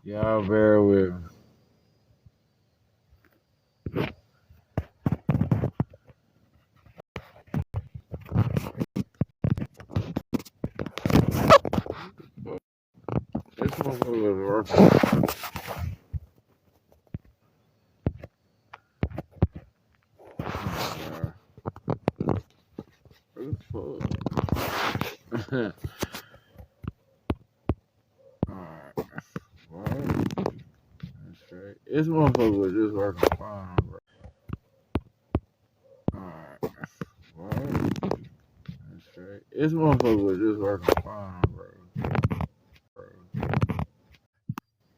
Y'all bear with me. This motherfucker is working. What the fuck? Alright. What? That's right. This motherfucker was just working fine, bro. Alright. What? That's right. This motherfucker was just working fine, bro.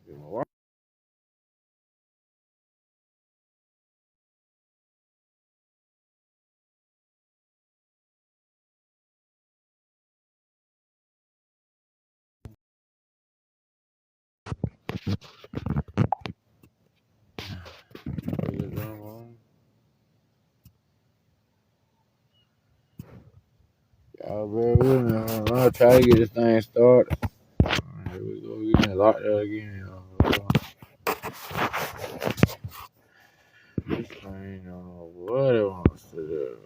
What? Y'all bear with me. I'm gonna try to get this thing started. Here we go. We getting locked out again, y'all. This thing don't know what it wants to do.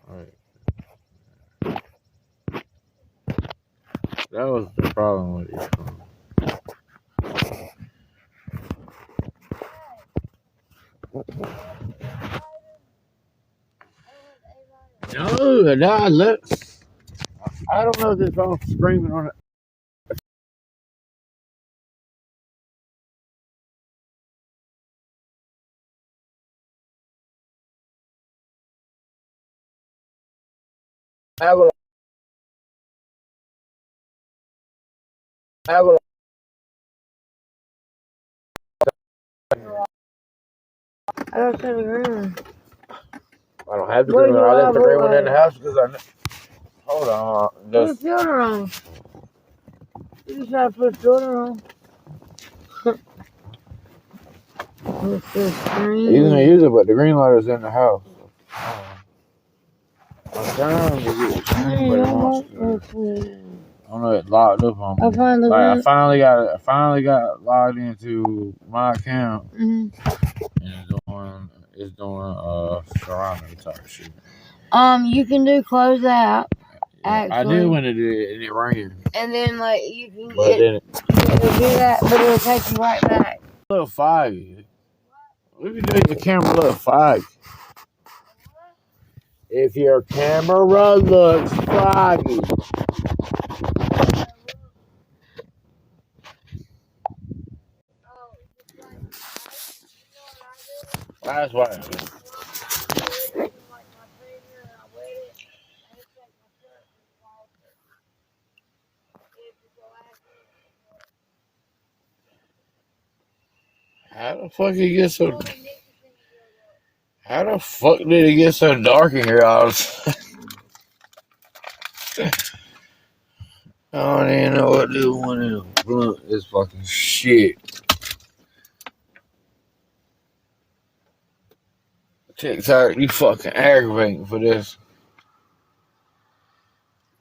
Right. That was the problem with this phone. No, nah, look. I don't know if this phone's screaming on it. Have a, have a. I don't see the green one. I don't have the green one. I left the green one in the house because I. Hold on. Put the filter on. You just gotta put the filter on. What's this green? You're gonna use it, but the green light is in the house. I'm trying to get the green, but it wants to. I don't know. It locked up on me. I finally got logged into my account, and it's doing ceramic type shit. You can do close out. Actually. I did when it did, and it rang. And then like you can it'll do that, but it'll take you right back. Look foggy. What if you make the camera look foggy? If your camera looks foggy. That's why. How the fuck it get so? How the fuck did it get so dark in here all of a sudden? I don't even know what this one is. Blunt is fucking shit. TikTok, you fucking aggravating for this.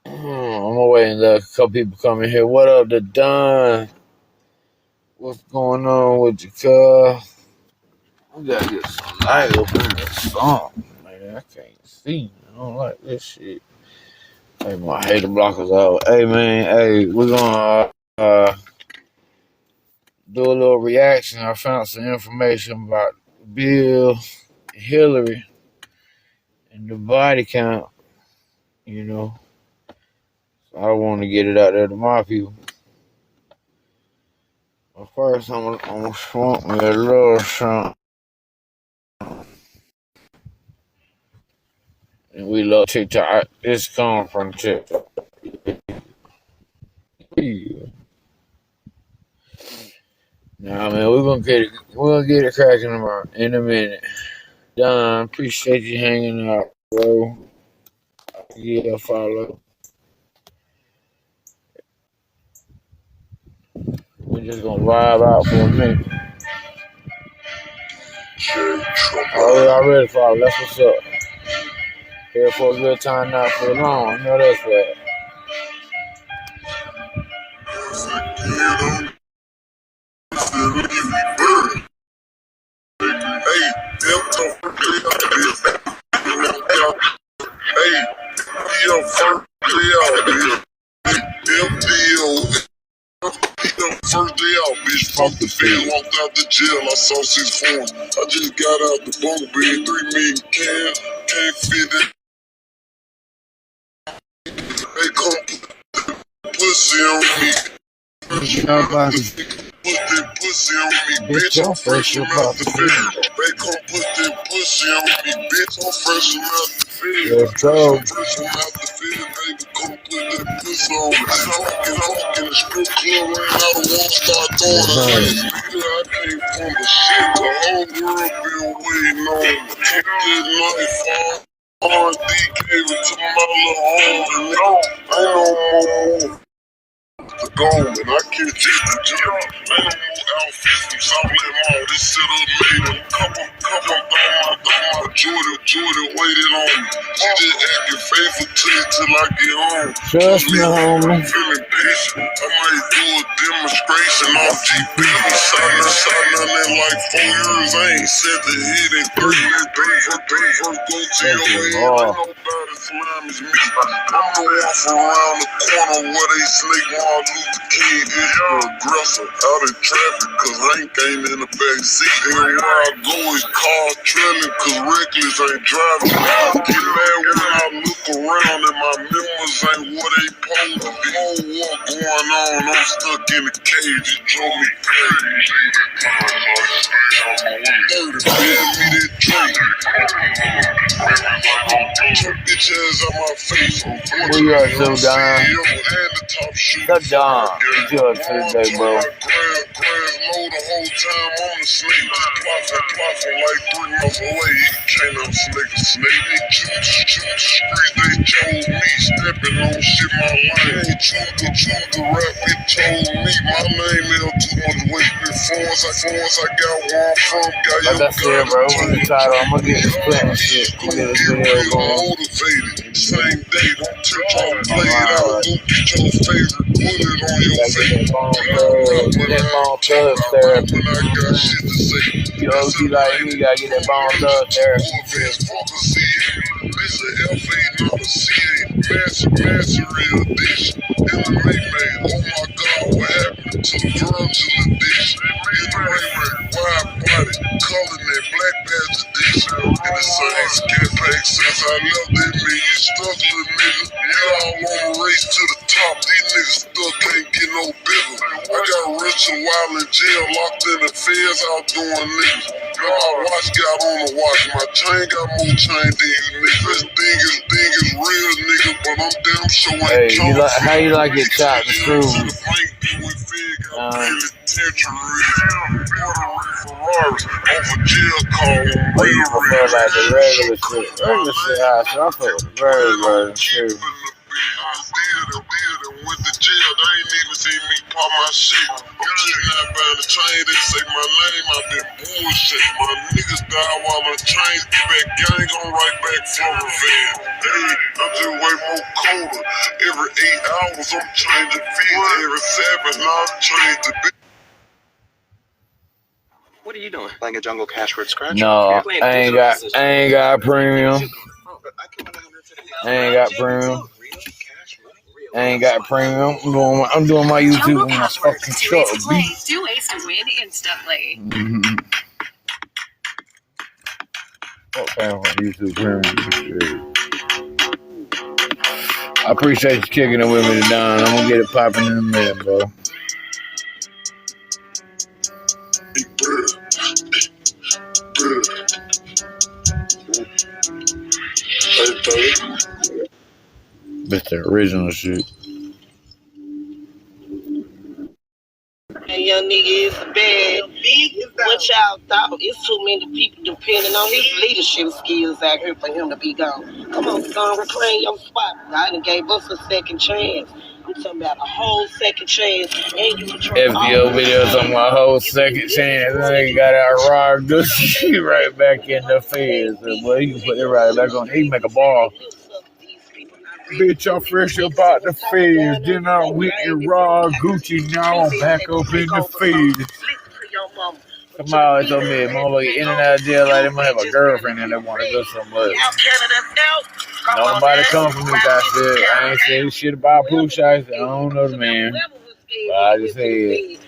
I'm gonna wait and let a couple people come in here. What up, the Don? What's going on with you, cuz? We gotta get some light up in the song, man. I can't see. I don't like this shit. Hey, my hater blockers out. Hey, man. Hey, we're gonna do a little reaction. I found some information about Bill, Hillary, and the body count, you know. So I want to get it out there to my people. But first, I'm gonna smoke me a little something. And we love TikTok. This comes from TikTok. Yeah. Nah, man, we're gonna get it cracking tomorrow in a minute. Don, appreciate you hanging out, bro. Yeah, follow. We're just gonna vibe out for a minute. Oh, yeah, already follow. That's what's up. Here for a good time, not for long. No, that's right. First day out, bitch, fuck the fed, walked out the jail, I saw 6 forms. I just got out the bunk bed, 3 million cash, can't fit it. They come pussy on me. Put that pussy on me, bitch, I'm fresh from out the fed. They come put that pussy on me, bitch, I'm fresh from out the fed. Let's go. Fresh from out the fed, baby, come put that pussy on me. Talking in the strip club, ran out of one, start throwing a hands. Nigga, I came from the shit, the whole world been waiting on me. Took that knife off, R&D gave it to my little home, and now ain't no more to go, and I can't take the job. Ain't no more outfits from Southland Mall. This shit up made a couple thought my Jordan waited on me. She just acting faithful to it till I get home. Trust me, homie. I'm feeling patient. I might do a demonstration on GP. Shot in like 4 years. I ain't said the hit in 3 years. First go to your head. Ain't nobody slime as me. I'm the one from around the corner where they snake Martin Luther King is the aggressor. Out in traffic, cause Hank ain't in the back seat. Everywhere I go is cars trailing, cause reckless ain't driving. I get mad when I look around and my members ain't what they supposed to be. Whole war going on, I'm stuck in the cage, it drove me crazy. 30, man, me that drink. Turn bitch ass out my face. Where you at, Lil Don? Good Don. What you up to today, bro? Grass low the whole time on the snake. Plotting like 3 months away. He can't unsnake a snake. They choose the street, they chose me. Stepping on shit my line. They choose the rap, it told me. My name held too much weight before I got one from. Like I said, bro, when the title, I'm gonna get this clip and shit. I'm gonna get this video going. Motivated. Same day, don't touch all play it out. Go get your favorite, put it on your face. Get that bone thug therapy. When I got shit to say. You OG like me, you gotta get that bone thug therapy. Fuck a CA. This a FA, not a CA. Massive real edition. MMA man, oh my God, what happened to the Virgil edition? In the Ray, wide body, color that black badge edition. In the same skin pack since I left that man, you struggling nigga. Y'all on a race to the top, these niggas still can't get no bigger. I got rich and wild in jail, locked in the feds out doing niggas. My watch got on the watch, my chain got more chain than you niggas. This thing is real nigga, but I'm damn sure ain't Hey, how you like it chopped and screwed? Or you prefer like the regular shit? Regular shit, I fuck with the regular shit. Went to jail, they ain't even seen me pop my shit. I'm just not buying the chain, they say my name, I've been bullshit. My niggas die while the chains get back, gang on right back from the van. Hey, I'm just way more colder. Every 8 hours, I'm changing feet. Every 7, I'm changing the bitch. What are you doing? Playing a jungle cash word scratch? No, I ain't got premium. I ain't got premium. I ain't got premium. I'm doing my YouTube on my fucking truck. 2 ways to win instantly. Fuck paying for YouTube Premium shit. I appreciate you kicking it with me, Don. I'm gonna get it popping in a minute, bro. That's the original shit. That young nigga is bad. What y'all thought? It's too many people depending on his leadership skills out here for him to be gone. Come on, son, reclaim your spot. I done gave us a second chance. I'm talking about a whole second chance. And you control FBO videos on my whole second chance. They got out raw Gucci right back in the feds. Well, you can put it right back on. He can make a ball. Bitch, I'm fresh up out the feds. Then I went and raw Gucci. Now I'm back up in the feds. Somebody told me, motherfucker, in and out of jail, like they might have a girlfriend and they want to go somewhere. Nobody come from me, I said. I ain't say shit about Pooh Shiesty. I don't know the man. But I just said,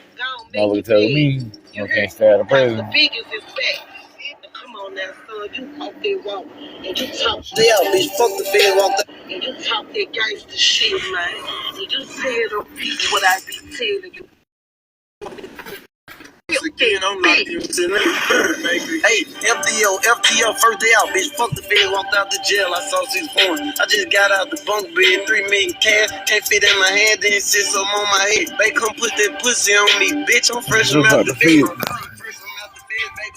motherfucker told me, you can't stay out of prison. Come on now, son, you out there walk and you talk there, bitch. Fuck the fed walk and you talk that gangster shit, man. And you tell them people what I be telling you. Again, I'm not even hey, FTO, first day out, bitch. Fuck the fed, walked out the jail. I saw 6 points. I just got out the bunk bed, 3 million cash. Can't fit in my hand, then sit some on my head. They come put that pussy on me, bitch. I'm fresh from out the bed. Baby,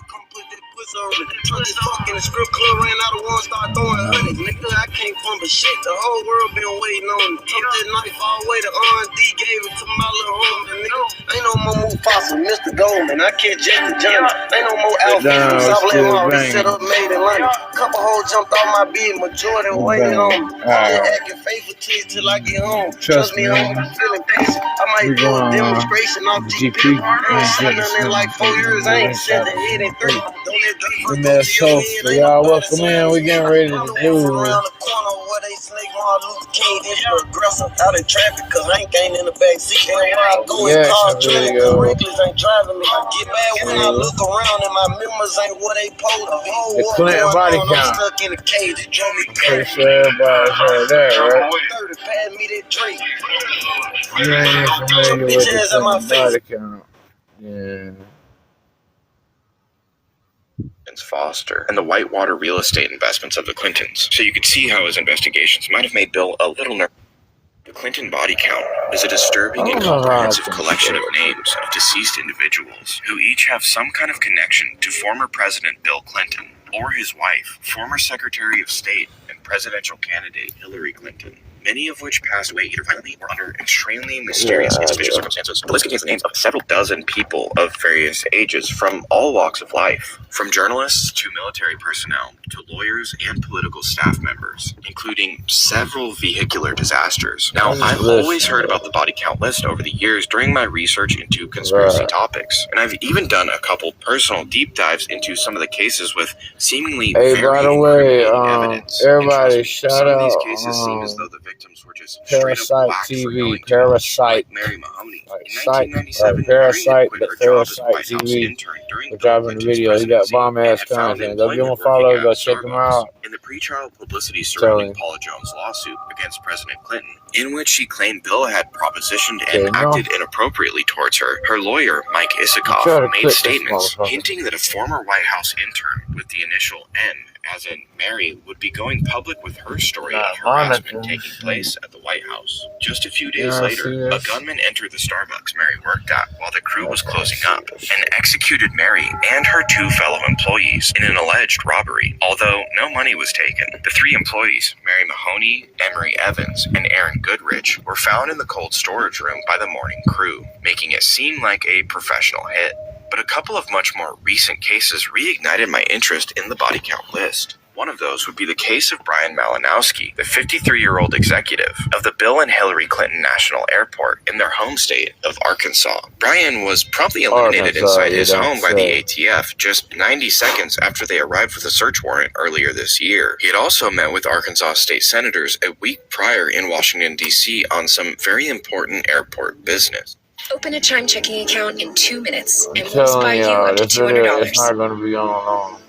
come put that pussy on me. Turn this fucking strip club, ran out of one, start throwing hundreds. Nigga, I came from the shit. The whole world been waiting on me. Took that knife all the way to R&D, gave it to my little homie. Nigga, ain't no more Mufasa, Mr. Goldman. I catch Jack the Johnny. Ain't no more outfits from Southland already set up, made in London. Couple hoes jumped off my bed, majority waiting on me. I'm just acting faithful to you till I get home. Trust me, homie, I'm feeling patient. I might do a demonstration off GP. I ain't seen nothing in like 4 years. I ain't said the head in 3. The mess host. So y'all welcome in. We getting ready to do. Around the corner where they snake Martin Luther King is aggressive out in traffic, cause I ain't in the back seat. And where I go in cars, traffic reckless ain't driving me. I get mad when I look around and my members ain't what they supposed to be. The Clinton body count. I'm stuck in a cage, it drove me pretty sure everybody's heard that, right? 30, pass me that drink. You ain't familiar with the Clinton body count. Yeah. Foster and the Whitewater real estate investments of the Clintons, so you could see how his investigations might have made Bill a little nervous. The Clinton body count is a disturbing and comprehensive collection of names of deceased individuals who each have some kind of connection to former President Bill Clinton or his wife, former Secretary of State and presidential candidate Hillary Clinton, many of which passed away either violently or under extremely mysterious and suspicious circumstances. The list contains the names of several dozen people of various ages from all walks of life, from journalists to military personnel to lawyers and political staff members, including several vehicular disasters. Now, I've always heard about the body count list over the years during my research into conspiracy topics, and I've even done a couple personal deep dives into some of the cases with seemingly very incriminating evidence. Everybody shout some out. Of these cases seem as though the victims were just Parasite TV, Parasite, like Mary Mahoney. like In Site, 1997, Parasite, Mary but quit her job as a Parasite White House TV. intern during We're Bill dropping the Clinton's video. He got presidency bomb and ass had found content. Go give him a employment follow. working Go at check him Starbucks. out. In the pretrial publicity surrounding Paula Jones' lawsuit against President Clinton, in which she claimed Bill had propositioned and acted inappropriately towards her, her lawyer, Mike Isikoff, made statements hinting that a former White House intern with the initial N, as in Mary, would be going public with her story of harassment taking place at the White House. Just a few days later, a gunman entered the Starbucks Mary worked at while the crew was closing up and executed Mary and her 2 fellow employees in an alleged robbery. Although no money was taken, the 3 employees, Mary Mahoney, Emery Evans, and Aaron Goodrich, were found in the cold storage room by the morning crew, making it seem like a professional hit. But a couple of much more recent cases reignited my interest in the body count list. One of those would be the case of Brian Malinowski, the 53-year-old executive of the Bill and Hillary Clinton National Airport in their home state of Arkansas. Brian was promptly eliminated inside his home by the ATF just 90 seconds after they arrived with a search warrant earlier this year. He had also met with Arkansas state senators a week prior in Washington, D.C. on some very important airport business. Open a Chime checking account in 2 minutes, and we'll buy you up to $200. It's not going to be on long.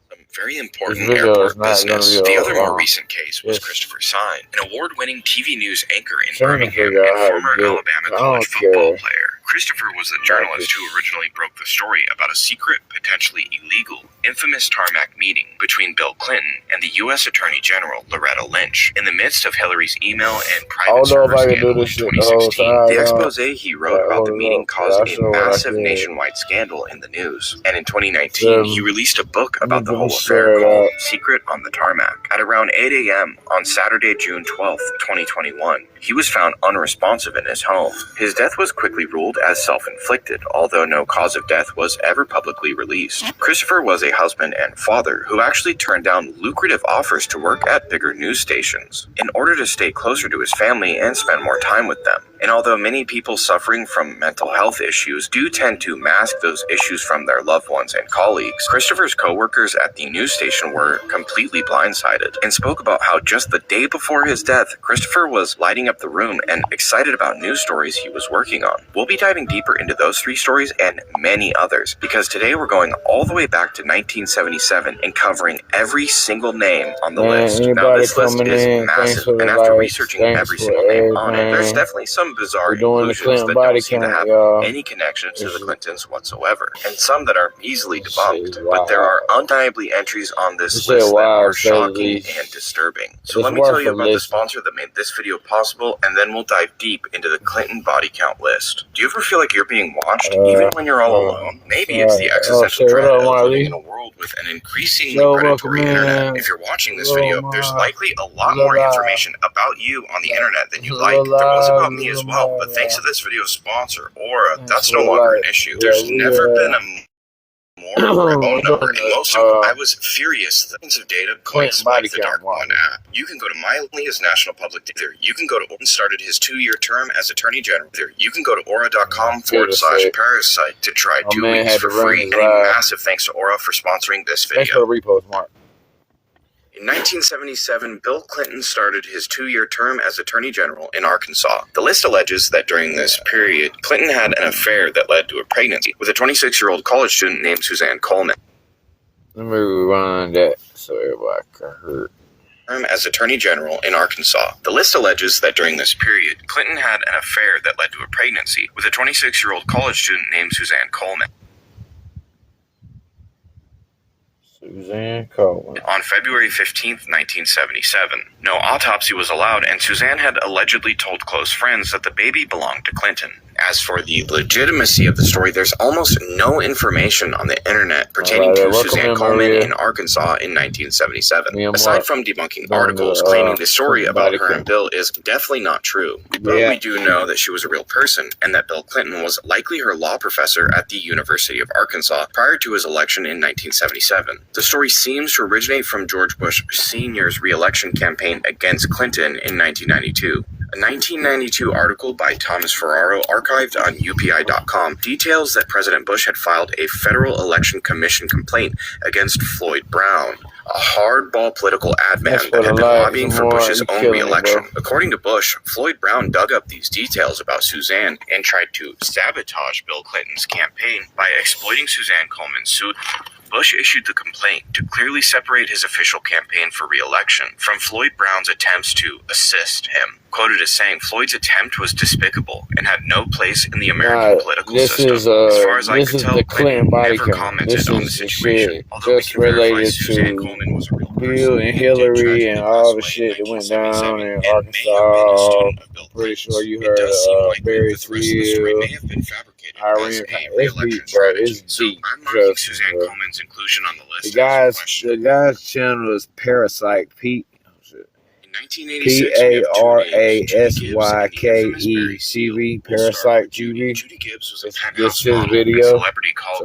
Some Very important airport business. The other more recent case was Christopher Sine, an award-winning TV news anchor in Birmingham and former Alabama college football player. Christopher was the journalist who originally broke the story about a secret, potentially illegal, infamous tarmac meeting between Bill Clinton and the U.S. Attorney General Loretta Lynch in the midst of Hillary's email and private server scandal in 2016. The expose he wrote about the meeting caused a massive nationwide scandal in the news, and in 2019 he released a book about the whole affair called Secret on the Tarmac. At around 8 a.m. on Saturday, June 12, 2021, he was found unresponsive in his home. His death was quickly ruled as self-inflicted, although no cause of death was ever publicly released. Christopher was a husband and father who actually turned down lucrative offers to work at bigger news stations in order to stay closer to his family and spend more time with them. And although many people suffering from mental health issues do tend to mask those issues from their loved ones and colleagues, Christopher's co-workers at the news station were completely blindsided and spoke about how just the day before his death, Christopher was lighting up the room and excited about news stories he was working on. We'll be diving deeper into those 3 stories and many others, because today we're going all the way back to 1977 and covering every single name on the list. Now this list is massive, and after researching every single name on it, there's definitely some bizarre inclusions that don't seem to have any connection to the Clintons whatsoever, and some that are easily debunked. But there are undeniably entries on this list that are shocking and disturbing. So let me tell you about the sponsor that made this video possible, and then we'll dive deep into the Clinton body count list. Do you ever feel like you're being watched, even when you're all alone? Maybe it's the existential dread of living in a world with an increasingly predatory internet. If you're watching this video, there's likely a lot more information about you on the internet than you like. There was about me as well, but thanks to this video's sponsor, Aura, that's no longer an issue. There's never been a more phone number, and most of I was furious. Things of data coins like the Dark One app. You can go to Miley's National Public Data. You can go to Orton started his 2-year term as Attorney General. You can go to aura.com/parasite to try 2 weeks for free. And a massive thanks to Aura for sponsoring this video. Thanks for the repost, Mark. In 1977, Bill Clinton started his 2-year term as Attorney General in Arkansas. The list alleges that during this period, Clinton had an affair that led to a pregnancy with a 26-year-old college student named Suzanne Coleman. Let me rewind that so everybody can hear. As Attorney General in Arkansas. The list alleges that during this period, Clinton had an affair that led to a pregnancy with a 26-year-old college student named Suzanne Coleman. Suzanne Coleman. On February 15th, 1977. No autopsy was allowed, and Suzanne had allegedly told close friends that the baby belonged to Clinton. As for the legitimacy of the story, there's almost no information on the internet pertaining to Suzanne Coleman in Arkansas in 1977. Aside from debunking articles claiming the story about her and Bill is definitely not true. But we do know that she was a real person, and that Bill Clinton was likely her law professor at the University of Arkansas prior to his election in 1977. The story seems to originate from George Bush Sr.'s re-election campaign against Clinton in 1992. A 1992 article by Thomas Ferraro, archived on UPI.com, details that President Bush had filed a Federal Election Commission complaint against Floyd Brown, a hardball political ad man that had been lobbying for Bush's own re-election. According to Bush, Floyd Brown dug up these details about Suzanne and tried to sabotage Bill Clinton's campaign by exploiting Suzanne Coleman's suit. Bush issued the complaint to clearly separate his official campaign for re-election from Floyd Brown's attempts to assist him. Quoted as saying, Floyd's attempt was despicable and had no place in the American political system. As far as I could tell, Clinton never commented on the situation, although we can verify Suzanne Coleman was a real person. Bill and Hillary and all the shit that went down in Arkansas. Pretty sure you heard Barry Field. It's deep, bro. It's deep. I'm marking Suzanne Coleman's inclusion on the list. The guy's channel is Parasite Pete. PARASYKETV, Parasite TV. This is his video. So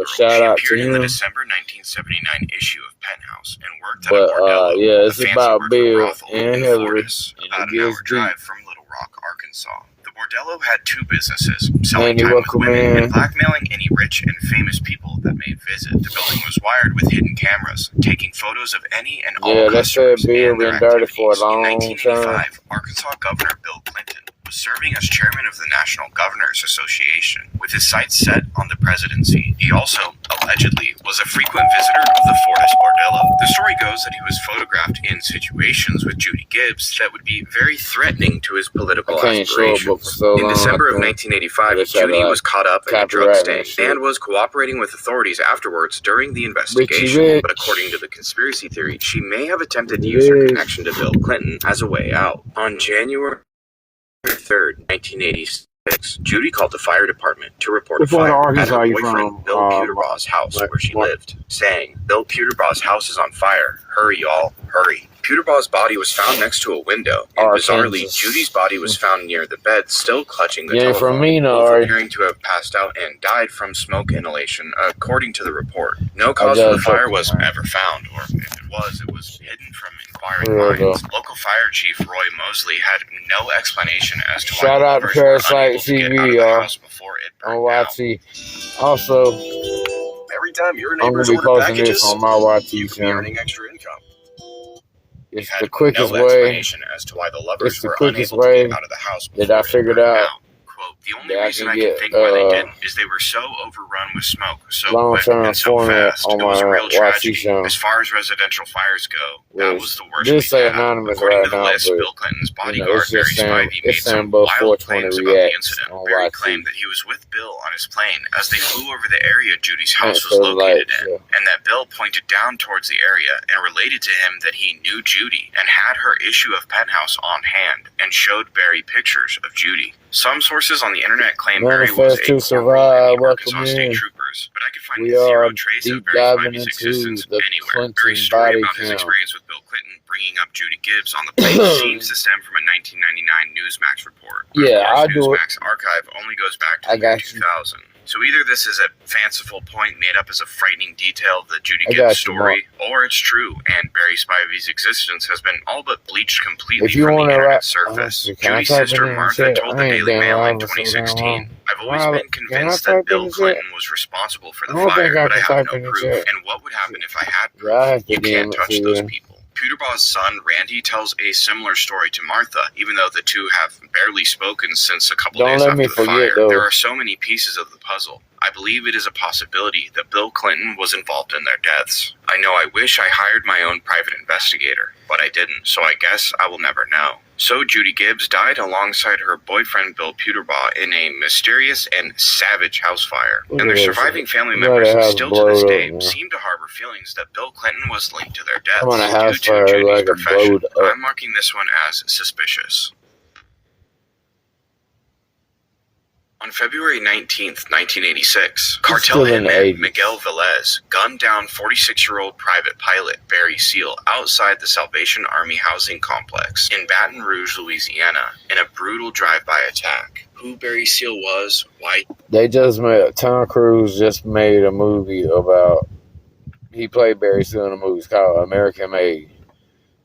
shout out to him. In the December 1979 issue of Penthouse and worked at but a bordello, yeah, it's about Bill and Hillary. About an hour drive from Little Rock, Arkansas. The bordello had 2 businesses, selling time with women and blackmailing any rich and famous people that may visit. The building was wired with hidden cameras, taking photos of any and all customers and their activities. In 1985, Arkansas Governor Bill Clinton was serving as chairman of the National Governors Association, with his sights set on the presidency. He also, allegedly, was a frequent visitor of the Fortis Bordello. The story goes that he was photographed in situations with Judy Gibbs that would be very threatening to his political aspirations. In December of 1985, Judy was caught up in a drug sting and was cooperating with authorities afterwards during the investigation. But according to the conspiracy theory, she may have attempted to use her connection to Bill Clinton as a way out. On January 3rd, 1986, Judy called the fire department to report a fire at her boyfriend Bill Puterbaugh's house where she lived, saying, "Bill Puterbaugh's house is on fire. Hurry, y'all, hurry." Puterbaugh's body was found next to a window, and bizarrely, Judy's body was found near the bed, still clutching the telephone, both appearing to have passed out and died from smoke inhalation, according to the report. No cause for the fire was ever found, or if it was hidden from inquiring minds. Local fire chief Roy Mosley had no explanation as to why the lovers were unable to get out of the house before it burned down. Also, every time your I'm neighbors going to be order posting packages, this on my YT you could be channel. earning extra income. It's Had the quickest no way explanation as to why the lovers were unable to get out of the house that I figured out. Quote, the only that I reason can I can get, think why they didn't is they were so overrun with smoke, so quick long-term and so format fast. on It was a my real YT tragedy. channel. As far as residential fires go, that was the worst This we say had. anonymous According right to the now, list, but, Bill Clinton's you know, bodyguard, it's Barry just saying, Spivey, made it's some saying both wild 420 claims about the reacts incident. on Barry YT. claimed that he was with Bill on his plane as they flew over the area Judy's house was So, located like, in, and that Bill pointed down towards the area and related to him that he knew Judy and had her issue of Penthouse on hand and showed Barry pictures of Judy. Some sources on the internet claim Barry was Manifest a to corporal in survive. the Arkansas Welcome State in. Troopers, but I could find We zero are trace of deep Barry diving Spivey's into existence the anywhere. Clinton Barry's story body about his count. experience with Bill Clinton bringing up Judy Gibbs on the plane seems to stem from a 1999 Newsmax report. But Yeah, of I'll course, do it. Newsmax archive only goes back to I the year got you. 2000. So either this is a fanciful point made up as a frightening detail of the Judy I Gibbs got you, story, or it's true, and Barry Spivey's existence has been all but bleached completely If you from the want to internet rap, surface. can I Judy's type it sister in the Martha chat? told the I ain't Daily damn Mail in live for so damn 2016, long. "I've always Rob, been can I convinced type that in Bill the chat? Clinton was responsible for the I don't fire, think I but I can have type no in the proof. chat. And what would happen if I had proof? Yeah, I have to You can't DM it touch to those you. people." Puterbaugh's son, Randy, tells a similar story to Martha, even though the two have barely spoken since a couple Don't days let after me the forget, fire. though. There are so many pieces of the puzzle. I believe it is a possibility that Bill Clinton was involved in their deaths. I know I wish I hired my own private investigator, but I didn't, so I guess I will never know. So Judy Gibbs died alongside her boyfriend Bill Puterbau in a mysterious and savage house fire. Look And at their this. surviving family Look at members that house still to this blowed day up, man. seem to harbor feelings that Bill Clinton was linked to their I'm on a deaths house due to fire Judy's like a profession. blowed up. I'm marking this one as suspicious. On February 19th, 1986, Cartel still in the hitman 80s. Miguel Velez gunned down 46-year-old private pilot Barry Seal outside the Salvation Army housing complex in Baton Rouge, Louisiana, in a brutal drive-by attack. Who Barry Seal was, why They just made, Tom Cruise just made a movie about, he played Barry Seal in a movie. It's called American Made.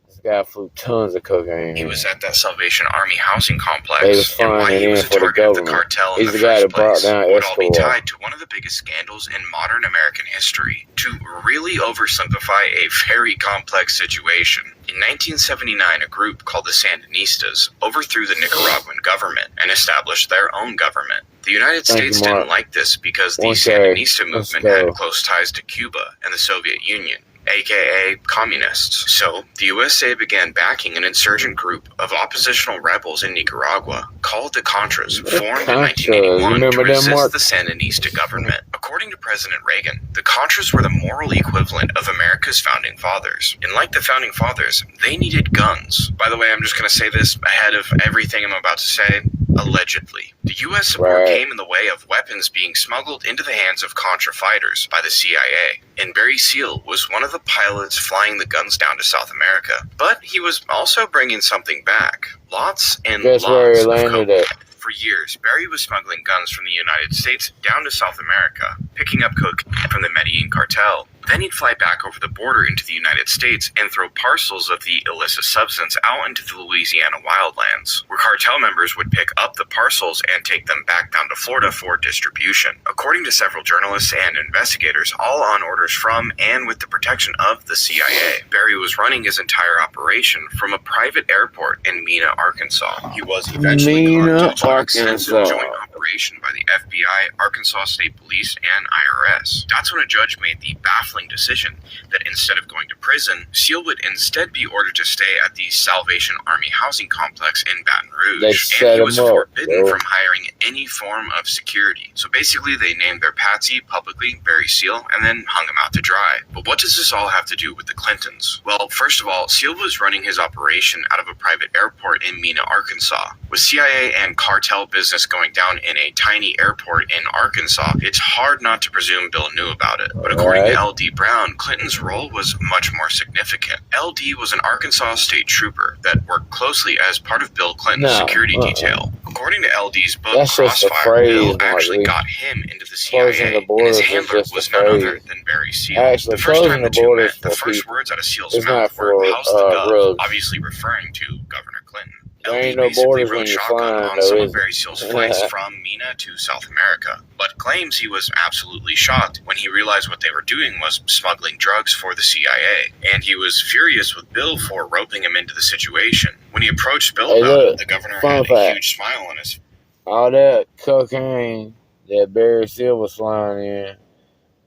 This guy flew tons of cocaine. he was at that Salvation Army housing complex, They was and why flying he it was in a for the target of the government. cartel in He's the the guy first that brought place down would all be Escobar. tied to one of the biggest scandals in modern American history. To really oversimplify a very complex situation, in 1979, a group called the Sandinistas overthrew the Nicaraguan government and established their own government. The United Thank States you, Mark. didn't like this because the Okay, Sandinista let's movement go. had close ties to Cuba and the Soviet Union, aka communists. So, the USA began backing an insurgent group of oppositional rebels in Nicaragua called the Contras, formed in Contras? 1981 Remember to them, resist Mark? the Sandinista government. According to President Reagan, the Contras were the moral equivalent of America's founding fathers. And like the founding fathers, they needed guns. By the way, I'm just going to say this ahead of everything I'm about to say. Allegedly. The U.S. support Right. came in the way of weapons being smuggled into the hands of Contra fighters by the CIA, and Barry Seal was one of the pilots flying the guns down to South America. But he was also bringing something back. Lots and Guess where he lots of landed coke. at? For years, Barry was smuggling guns from the United States down to South America, picking up cocaine from the Medellin cartel, Then he'd fly back over the border into the United States and throw parcels of the illicit substance out into the Louisiana wildlands, where cartel members would pick up the parcels and take them back down to Florida for distribution. According to several journalists and investigators, all on orders from and with the protection of the CIA, Barry was running his entire operation from a private airport in Mena, Arkansas. He was eventually caught due to an extensive joint operation by the FBI, Arkansas State Police, and IRS. That's when a judge made the baffling decision that instead of going to prison, Seal would instead be ordered to stay at the Salvation Army housing complex in Baton Rouge, and he was forbidden from hiring any form of security. So basically, they named their patsy publicly Barry Seal and then hung him out to dry. But what does this all have to do with the Clintons? Well, first of all, Seal was running his operation out of a private airport in Mena, Arkansas. With CIA and cartel business going down in a tiny airport in Arkansas, it's hard not to presume Bill knew about it. But according to L.D. Brown, Clinton's role was much more significant. L.D. was an Arkansas state trooper that worked closely as part of Bill Clinton's security detail. According to L.D.'s book, Crossfire, Bill actually got him into the CIA, and his handler was none other than Barry Seal. The first time the two met, the first words out of Seal's mouth were, "How's the gov?" obviously referring to Governor Clinton. There ain't no borders when you're flying, on some of Barry Seal's flights from Mena to South America, but claims he was absolutely shocked when he realized what they were doing was smuggling drugs for the CIA, and he was furious with Bill for roping him into the situation. When he approached Bill about it, the governor had a huge smile on his face. All that cocaine that Barry Seal was flying in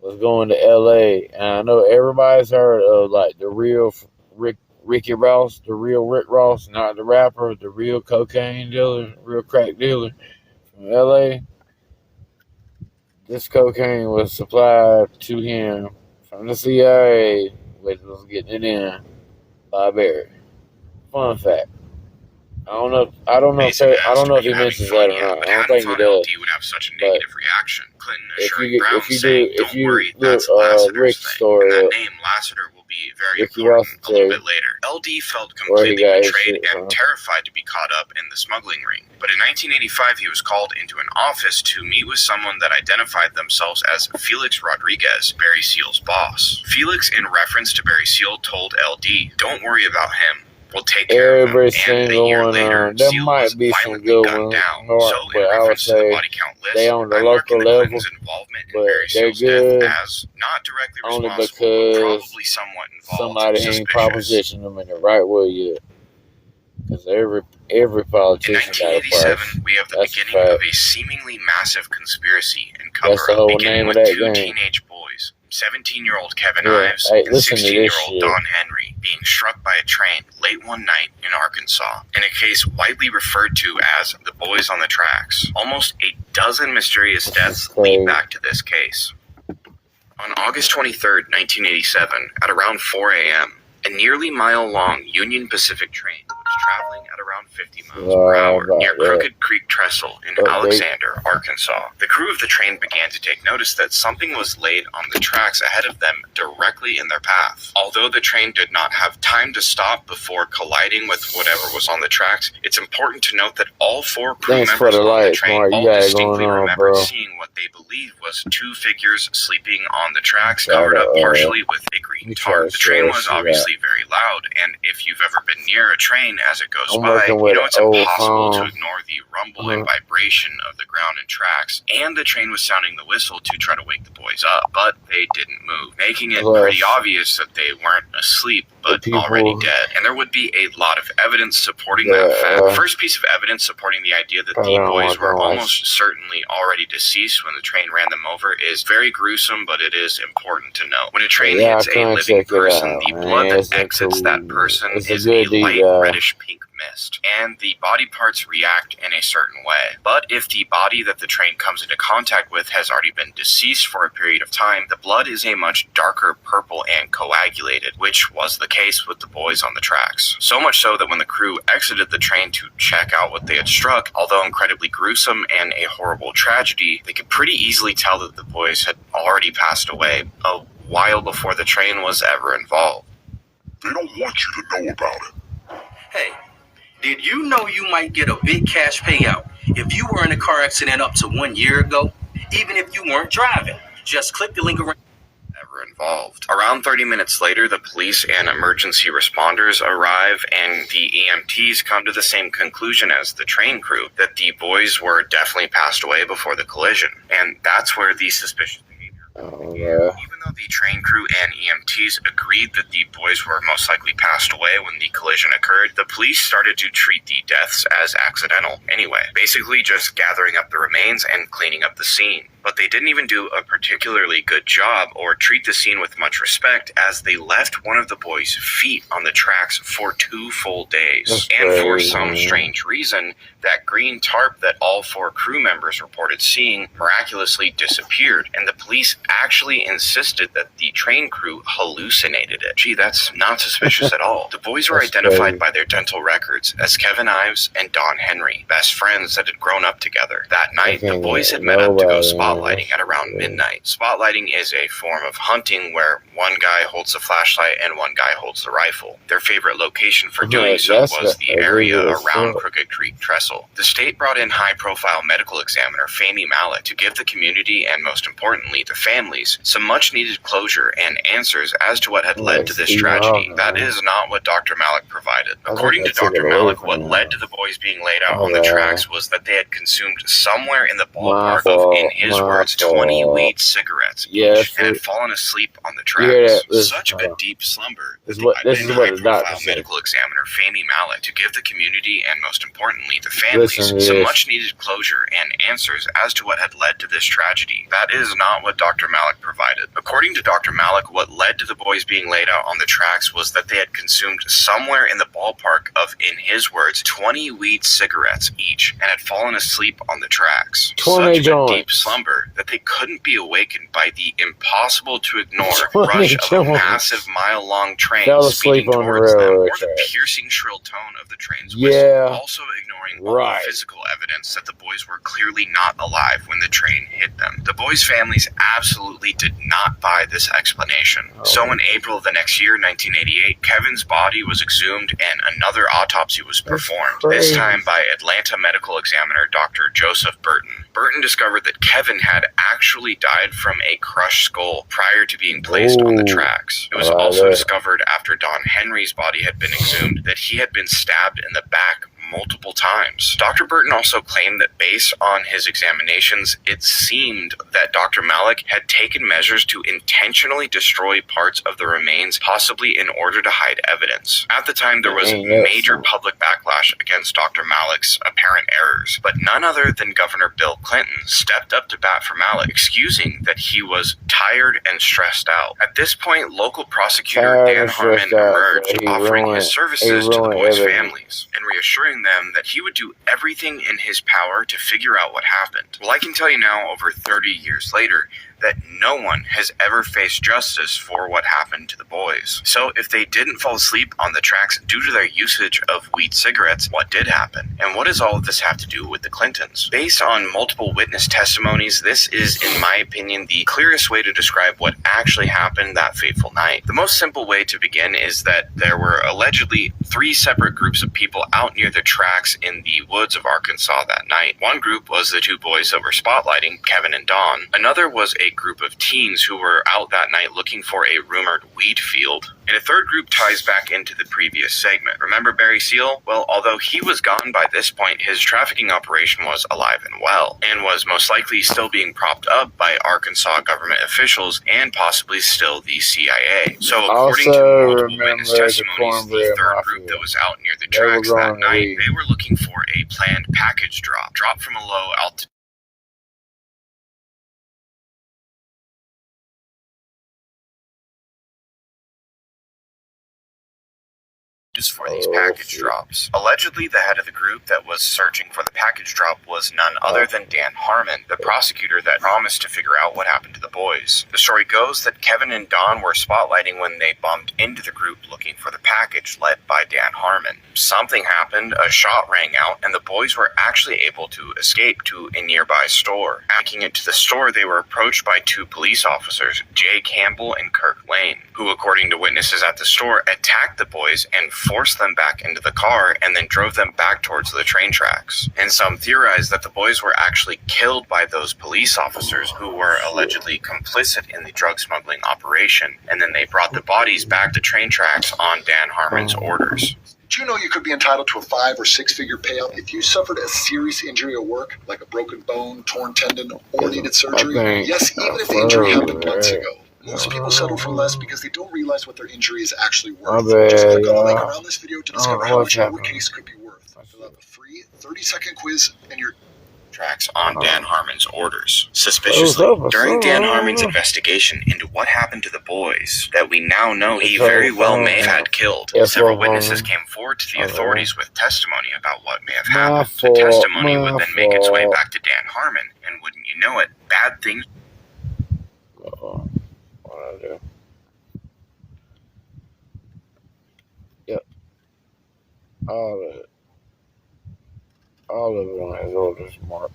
was going to L.A., and I know everybody's heard of like the real Ricky Ross, the real Rick Ross, not the rapper, the real cocaine dealer, real crack dealer from L.A. This cocaine was supplied to him from the CIA, which was getting it in by Barry. Fun fact. I don't know if he mentions that or not. I don't think he does. Would have such a negative reaction. Clinton assuring Brown, saying, "Don't worry, that's Lassiter's thing." And that name, Lassiter, will be very important a little bit later. LD felt completely betrayed and terrified to be caught up in the smuggling ring. But in 1985, he was called into an office to meet with someone that identified themselves as Felix Rodriguez, Barry Seal's boss. Felix, in reference to Barry Seal, told LD, "Don't worry about him. We'll take care of him." And a year later, Seal was violently gunned down. So in reference to the body count list, they on the I'm local marking the level, Clintons' involvement in but Barry Seal's death as not directly only responsible, but because probably somewhat involved. somebody ain't propositioned them in the right way yet. Because every politician got a price. In 1987, we have the beginning of a seemingly massive conspiracy and cover-up, beginning with two teenage boys. 17-year-old Kevin Ives and 16-year-old Don Henry being struck by a train late one night in Arkansas, in a case widely referred to as the Boys on the Tracks. Almost a dozen mysterious deaths lead back to this case. On August 23rd, 1987, at around 4 a.m., a nearly mile-long Union Pacific train was traveling at around 50 miles per hour near Crooked Creek Trestle in Alexander, Arkansas. The crew of the train began to take notice that something was laid on the tracks ahead of them directly in their path. Although the train did not have time to stop before colliding with whatever was on the tracks, it's important to note that all four crew members on the train all distinctly remembered seeing what they believed was two figures sleeping on the tracks, covered up partially with a green tarp. The train was obviously very loud, and if you've ever been near a train as it goes by, you know it's impossible to ignore the rumble and vibration of the ground and tracks, and the train was sounding the whistle to try to wake the boys up, but they didn't move, making it pretty obvious that they weren't asleep, but already dead. And there would be a lot of evidence supporting that fact. The first piece of evidence supporting the idea that the boys were almost certainly already deceased when the train ran them over is very gruesome, but it is important to know. When a train hits a living person, the blood that exits that person is a light reddish pink mist, and the body parts react in a certain way. But if the body that the train comes into contact with has already been deceased for a period of time, the blood is a much darker purple and coagulated, which was the case with the boys on the tracks. So much so that when the crew exited the train to check out what they had struck, although incredibly gruesome and a horrible tragedy, they could pretty easily tell that the boys had already passed away a while before the train was ever involved. They don't want you to know about it. Hey, did you know you might get a big cash payout if you were in a car accident up to 1 year ago? Even if you weren't driving, just click the link around. Ever involved. Around 30 minutes later, the police and emergency responders arrive, and the EMTs come to the same conclusion as the train crew, that the boys were definitely passed away before the collision. And that's where the suspicious behavior began. Even though the train crew and EMTs agreed that the boys were most likely passed away when the collision occurred, the police started to treat the deaths as accidental anyway, basically just gathering up the remains and cleaning up the scene. But they didn't even do a particularly good job or treat the scene with much respect, as they left one of the boys' feet on the tracks for 2 full days. And for some strange reason, that green tarp that all 4 crew members reported seeing miraculously disappeared, and the police actually insisted that the train crew hallucinated it. Gee, that's not suspicious at all. The boys were identified by their dental records as Kevin Ives and Don Henry, best friends that had grown up together. That night, the boys had met up to go spotlighting at around midnight. Spotlighting is a form of hunting where one guy holds the flashlight and one guy holds the rifle. Their favorite location for doing so was the area around Crooked Creek Trestle. The state brought in high-profile medical examiner Fahmy Malek to give the community, and most importantly the families, some much-needed closure and answers as to what had led to this tragedy. That is not what Dr. Malek provided. According to Dr. Malek, what led to the boys being laid out on the tracks was that they had consumed somewhere in the ballpark of, in his words, 20 weed cigarettes each, and had fallen asleep on the tracks. Such a deep slumber that they brought in high-profile medical examiner Fahmy Malek to give the community, and most importantly the families, some much-needed closure and answers as to what had led to this tragedy. That is not what Dr. Malek provided. According to Dr. Malek, what led to the boys being laid out on the tracks was that they had consumed somewhere in the ballpark of, in his words, 20 weed cigarettes each, and had fallen asleep on the tracks. Such a deep slumber that they couldn't be awakened by the impossible to ignore rush of a massive mile-long train speeding towards them, or the piercing shrill tone of the train's whistle, also ignoring all physical evidence that the boys were clearly not alive when the train hit them. The boys' families absolutely did not buy this explanation. So in April of the next year, 1988, Kevin's body was exhumed and another autopsy was performed, this time by Atlanta medical examiner Dr. Joseph Burton. Burton discovered that Kevin had actually died from a crushed skull prior to being placed on the tracks. It was also discovered after Don Henry's body had been exhumed that he had been stabbed in the back multiple times. Dr. Burton also claimed that based on his examinations, it seemed that Dr. Malek had taken measures to intentionally destroy parts of the remains, possibly in order to hide evidence. At the time, there was major public backlash against Dr. Malek's apparent errors, but none other than Governor Bill Clinton stepped up to bat for Malek, excusing that he was tired and stressed out. At this point, local prosecutor Dan Harmon emerged, offering his services to the boys' families and reassuring them that he would do everything in his power to figure out what happened. Well, I can tell you now, over 30 years later, that no one has ever faced justice for what happened to the boys. So if they didn't fall asleep on the tracks due to their usage of weed cigarettes, what did happen? And what does all of this have to do with the Clintons? Based on multiple witness testimonies, this is, in my opinion, the clearest way to describe what actually happened that fateful night. The most simple way to begin is that there were allegedly 3 separate groups of people out near the tracks in the woods of Arkansas that night. One group was the 2 boys that were spotlighting, Kevin and Don. Another was a group of teens who were out that night looking for a rumored weed field. And a third group ties back into the previous segment. Remember Barry Seal? Well, although he was gone by this point, his trafficking operation was alive and well, and was most likely still being propped up by Arkansas government officials and possibly still the CIA. So according to multiple witness testimonies, the third group that was out near the tracks that night, they were looking for a planned package drop from a low altitude for these package drops. Allegedly, the head of the group that was searching for the package drop was none other than Dan Harmon, the prosecutor that promised to figure out what happened to the boys. The story goes that Kevin and Don were spotlighting when they bumped into the group looking for the package led by Dan Harmon. Something happened, a shot rang out, and the boys were actually able to escape to a nearby store. Making it to the store, they were approached by 2 police officers, Jay Campbell and Kirk Lane, who, according to witnesses at the store, attacked the boys and forced them back into the car and then drove them back towards the train tracks. And some theorize that the boys were actually killed by those police officers who were allegedly complicit in the drug smuggling operation, and then they brought the bodies back to train tracks on Dan Harmon's orders. Do you know you could be entitled to a 5 or 6 figure payout if you suffered a serious injury at work, like a broken bone, torn tendon, or needed surgery? Yes, even if the injury happened months ago. Most people settle for less because they don't realize what their injury is actually worth. Just click on the link around this video to discover how much your case could be worth. Fill out the free 30-second quiz and your tracks on Dan Harmon's orders. Suspiciously, during Dan Harmon's investigation into what happened to the boys that we now know he very well may have had killed, several witnesses came forward to the authorities with testimony about what may have happened. The testimony would then make its way back to Dan Harmon, and wouldn't you know it, bad things. Yep. All of it on his orders, Mark.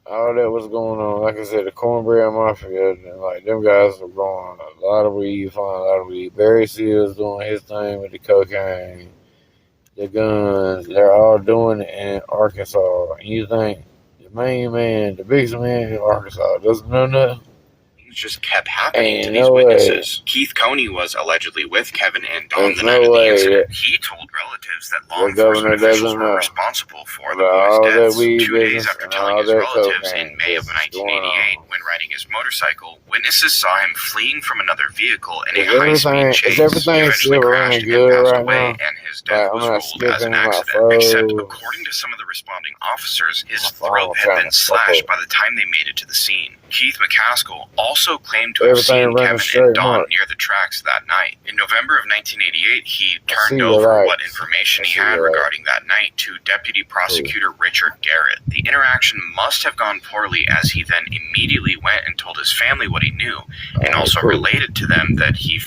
All that was going on, like I said, the Cornbread Mafia, and like them guys were growing a lot of weed, finding a lot of weed. Barry Seals doing his thing with the cocaine, the guns, they're all doing it in Arkansas. And you think the main man, the biggest man in Arkansas, doesn't know nothing? Just kept happening to these witnesses. Keith Coney was allegedly with Kevin and Don the night of the incident. He told relatives that law enforcement officials were responsible for the boys' deaths 2 days after telling his relatives in May of 1988. When riding his motorcycle, witnesses saw him fleeing from another vehicle in a high-speed chase. He eventually crashed and passed away, and his death was ruled as an accident. Except, according to some of the responding officers, his throat had been slashed by the time they made it to the scene. Keith McCaskill also claimed to have seen Kevin and Don near the tracks that night. In November of 1988, he turned over what information he had regarding that night to Deputy Prosecutor Richard Garrett. The interaction must have gone poorly, as he then immediately went and told his family what he knew, and also related to them that he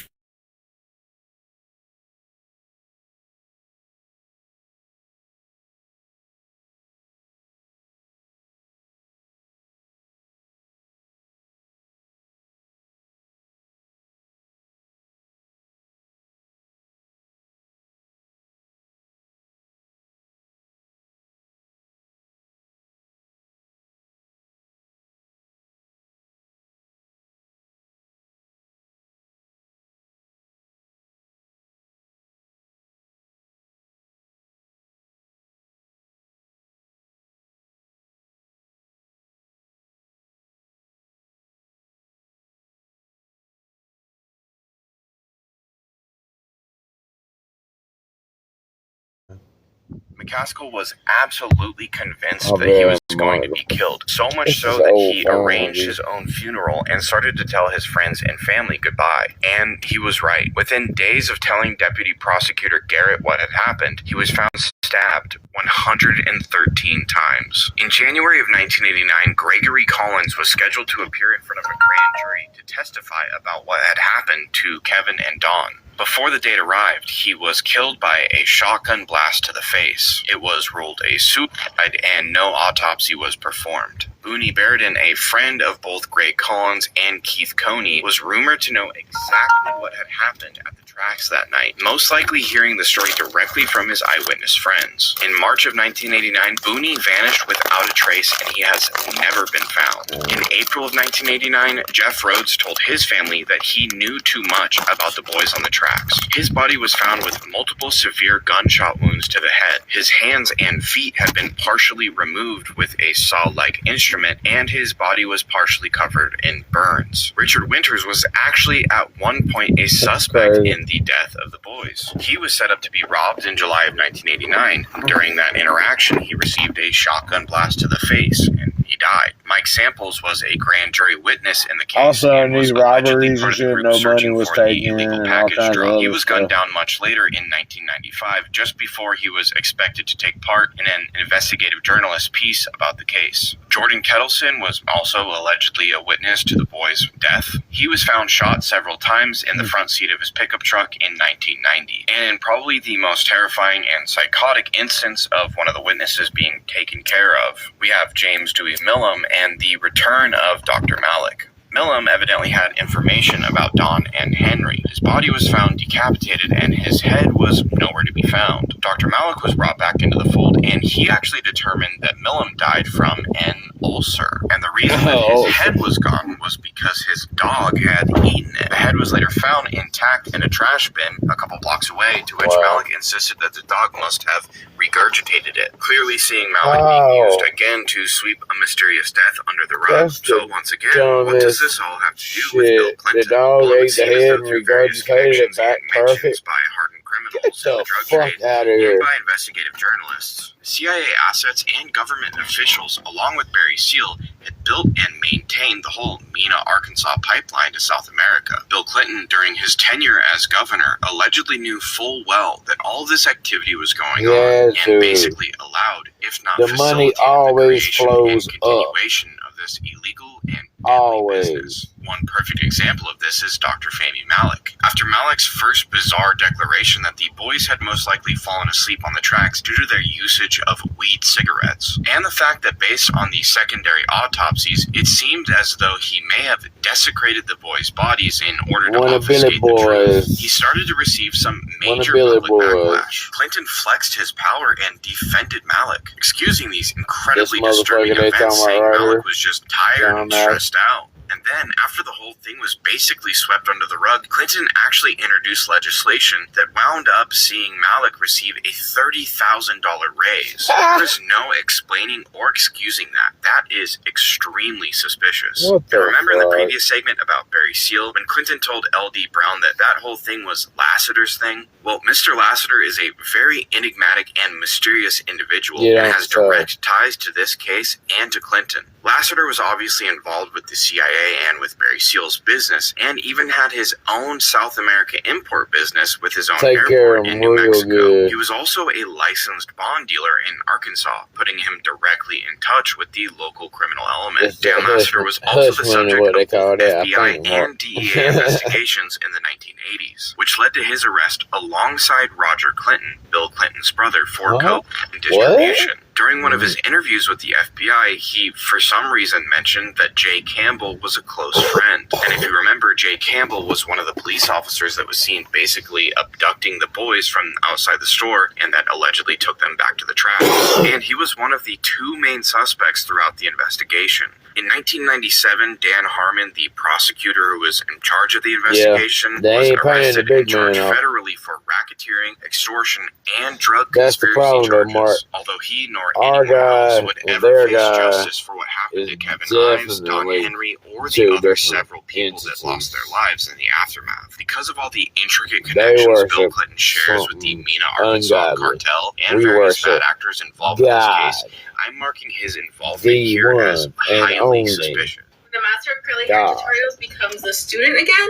McCaskill was absolutely convinced that he was going to be killed, so much so that he arranged his own funeral and started to tell his friends and family goodbye. And he was right. Within days of telling Deputy Prosecutor Garrett what had happened, he was found stabbed 113 times. In January of 1989, Gregory Collins was scheduled to appear in front of a grand jury to testify about what had happened to Kevin and Don. Before the date arrived, he was killed by a shotgun blast to the face. It was ruled a suicide and no autopsy was performed. Booney Barrett, a friend of both Greg Collins and Keith Coney, was rumored to know exactly what had happened at the tracks that night, most likely hearing the story directly from his eyewitness friends. In March of 1989, Booney vanished without a trace and he has never been found. In April of 1989, Jeff Rhodes told his family that he knew too much about the boys on the tracks. His body was found with multiple severe gunshot wounds to the head. His hands and feet had been partially removed with a saw-like instrument, and his body was partially covered in burns. Richard Winters was actually at one point a suspect in the death of the boys. He was set up to be robbed in July of 1989. During that interaction, he received a shotgun blast to the face, and he died. Mike Samples was a grand jury witness in the case. Also, in was these allegedly robberies part and of the shit, group no money searching was for the taken illegal and all package kinds of drug. He other was gunned stuff. down much later in 1995, just before he was expected to take part in an investigative journalist piece about the case. Jordan Kettleson was also allegedly a witness to the boy's death. He was found shot several times in the front seat of his pickup truck in 1990. And in probably the most terrifying and psychotic instance of one of the witnesses being taken care of, we have James Dewey Millham and the return of Dr. Malik. Millham evidently had information about Don and Henry. His body was found decapitated and his head was nowhere to be found. Dr. Malik was brought back into the fold and he actually determined that Millham died from an ulcer. And the reason that his head was gone was because his dog had eaten it. The head was later found intact in a trash bin a couple blocks away, to which Malik insisted that the dog must have regurgitated it, clearly seeing Malik being used again to sweep a mysterious death under the rug. So once again, what does this all have to do with Bill Clinton? The dog Well, it would ate the seem as head though and through various regurgitated it connections back and mentions perfect. by hardened criminals Get in the the drug fuck trade out of and here. by investigative journalists, CIA assets and government officials, along with Barry Seal, had built and maintained the whole Mena, Arkansas pipeline to South America. Bill Clinton, during his tenure as governor, allegedly knew full well that all this activity was going on and basically allowed, if not the money facilitated, always the creation flows and continuation of this illegal and deadly business. One perfect example of this is Dr. Fahmy Malik. After Malik's first bizarre declaration that the boys had most likely fallen asleep on the tracks due to their usage of weed cigarettes, and the fact that based on the secondary autopsies, it seemed as though he may have desecrated the boys' bodies in order to obfuscate the truth, he started to receive some major public backlash. Clinton flexed his power and defended Malik, excusing these incredibly disturbing events, saying Malik was just tired and stressed out. And then, after the whole thing was basically swept under the rug, Clinton actually introduced legislation that wound up seeing Malik receive a $30,000 raise. There is no explaining or excusing that. That is extremely suspicious. And remember in the previous segment about Barry Seal, when Clinton told L.D. Brown that that whole thing was Lassiter's thing? Well, Mr. Lassiter is a very enigmatic and mysterious individual and has direct ties to this case and to Clinton. Lassiter was obviously involved with the CIA and with Barry Seal's business, and even had his own South America import business with his own airport in New Mexico. He was also a licensed bond dealer in Arkansas, putting him directly in touch with the local criminal element. Dan Lassiter was also the subject of both FBI and DEA investigations in the 1980s, which led to his arrest alongside Roger Clinton, Bill Clinton's brother, for coke and distribution. During one of his interviews with the FBI, he, for some reason, mentioned that Jay Campbell was a close friend. And if you remember, Jay Campbell was one of the police officers that was seen basically abducting the boys from outside the store and that allegedly took them back to the trap. And he was one of the two main suspects throughout the investigation. In 1997, Dan Harmon, the prosecutor who was in charge of the investigation, was arrested and charged federally for racketeering, extortion, and drug conspiracy charges. Although he nor anyone else would ever face justice for what happened to Kevin Ives, Don Henry, or the other several people that lost their lives in the aftermath. Because of all the intricate connections Bill Clinton shares with the Mena, Arkansas cartel and various bad actors involved in this case, I'm marking his involvement here as highly suspicious. The master of curly hair tutorials becomes a student again?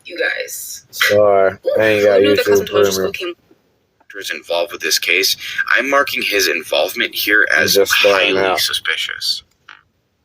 You guys. Sorry, I ain't got YouTube Premium. Involved with this case, I'm marking his involvement here as highly suspicious.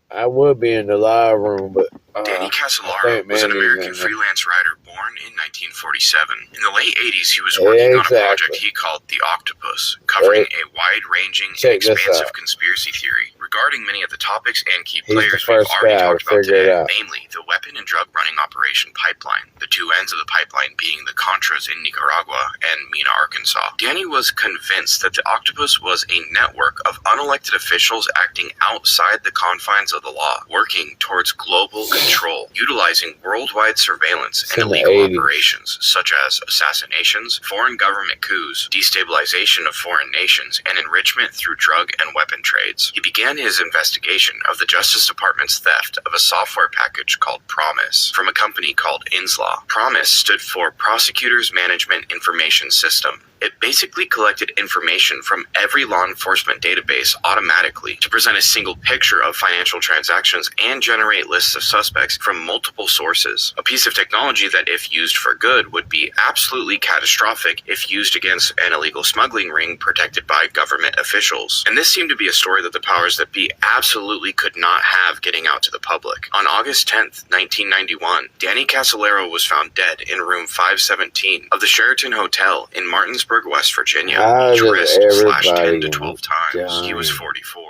I would be in the live room, but Danny Casolaro was an American freelance writer born in 1947. In the late 80s, he was working on a project he called The Octopus, covering a wide-ranging and expansive conspiracy theory regarding many of the topics and key players we've already talked about today, namely the weapon and drug running operation pipeline, the two ends of the pipeline being the Contras in Nicaragua and Mena, Arkansas. Danny was convinced that the Octopus was a network of unelected officials acting outside the confines of the law, working towards global control, utilizing worldwide surveillance and illegal operations such as assassinations, foreign government coups, destabilization of foreign nations, and enrichment through drug and weapon trades. He began his investigation of the Justice Department's theft of a software package called Promise from a company called Inslaw. Promise stood for Prosecutors Management Information System. It basically collected information from every law enforcement database automatically to present a single picture of financial transactions and generate lists of suspects from multiple sources. A piece of technology that, if used for good, would be absolutely catastrophic if used against an illegal smuggling ring protected by government officials. And this seemed to be a story that the powers that be absolutely could not have getting out to the public. On August 10th, 1991, Danny Casolaro was found dead in room 517 of the Sheraton Hotel in Martinsburg, West Virginia. Each wrist slashed 10 to 12 times. He was 44.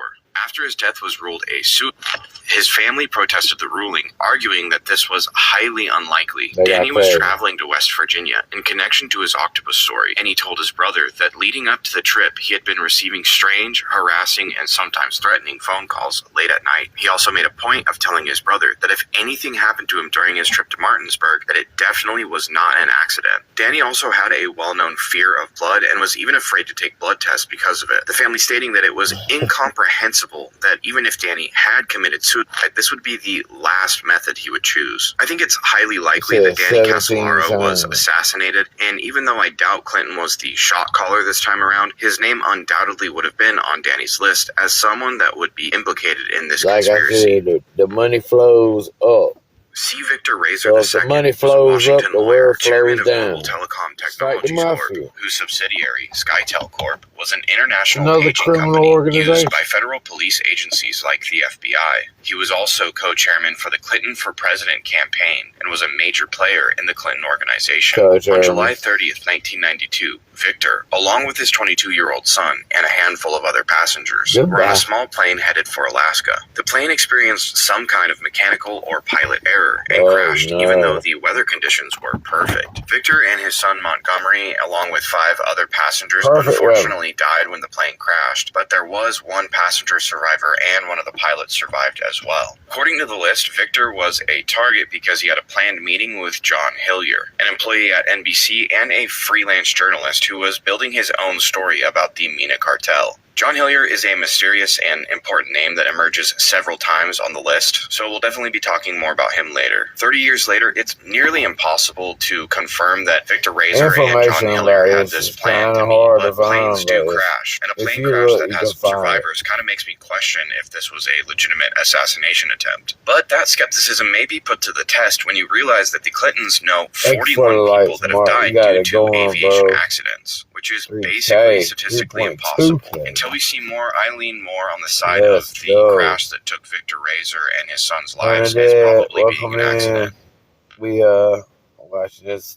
After his death was ruled a suicide, his family protested the ruling, arguing that this was highly unlikely. Danny was traveling to West Virginia in connection to his octopus story, and he told his brother that leading up to the trip, he had been receiving strange, harassing, and sometimes threatening phone calls late at night. He also made a point of telling his brother that if anything happened to him during his trip to Martinsburg, that it definitely was not an accident. Danny also had a well-known fear of blood and was even afraid to take blood tests because of it, the family stating that it was incomprehensible that even if Danny had committed suicide, this would be the last method he would choose. I think it's highly likely that Danny Casolaro was assassinated, and even though I doubt Clinton was the shot caller this time around, his name undoubtedly would have been on Danny's list as someone that would be implicated in this conspiracy. Like I said, the money flows up. C. Victor Razor II the money flows up, the world flows down. Telecom Technologies Corp, whose subsidiary, SkyTel Corp, was an international Another paging criminal company organization used by federal police agencies like the FBI. He was also co-chairman for the Clinton for President campaign and was a major player in the Clinton organization. On July 30th, 1992, Victor, along with his 22-year-old son and a handful of other passengers, were on a small plane headed for Alaska. The plane experienced some kind of mechanical or pilot error and crashed, even though the weather conditions were perfect. Victor and his son Montgomery, along with 5 other passengers, unfortunately died when the plane crashed, but there was one passenger survivor and one of the pilots survived as well. According to the list, Victor was a target because he had a planned meeting with John Hillier, an employee at NBC and a freelance journalist who was building his own story about the Mina cartel. John Hillier is a mysterious and important name that emerges several times on the list, so we'll definitely be talking more about him later. 30 years later, it's nearly impossible to confirm that Victor Razor and John Hillier had this plan to meet, but planes do crash, and a plane crash that has survivors kind of makes me question if this was a legitimate assassination attempt. But that skepticism may be put to the test when you realize that the Clintons know 41 people that have died due to aviation accidents, which is basically statistically impossible. Until we see more, I lean more on the side of the crash that took Victor Razor and his son's lives as probably being an accident.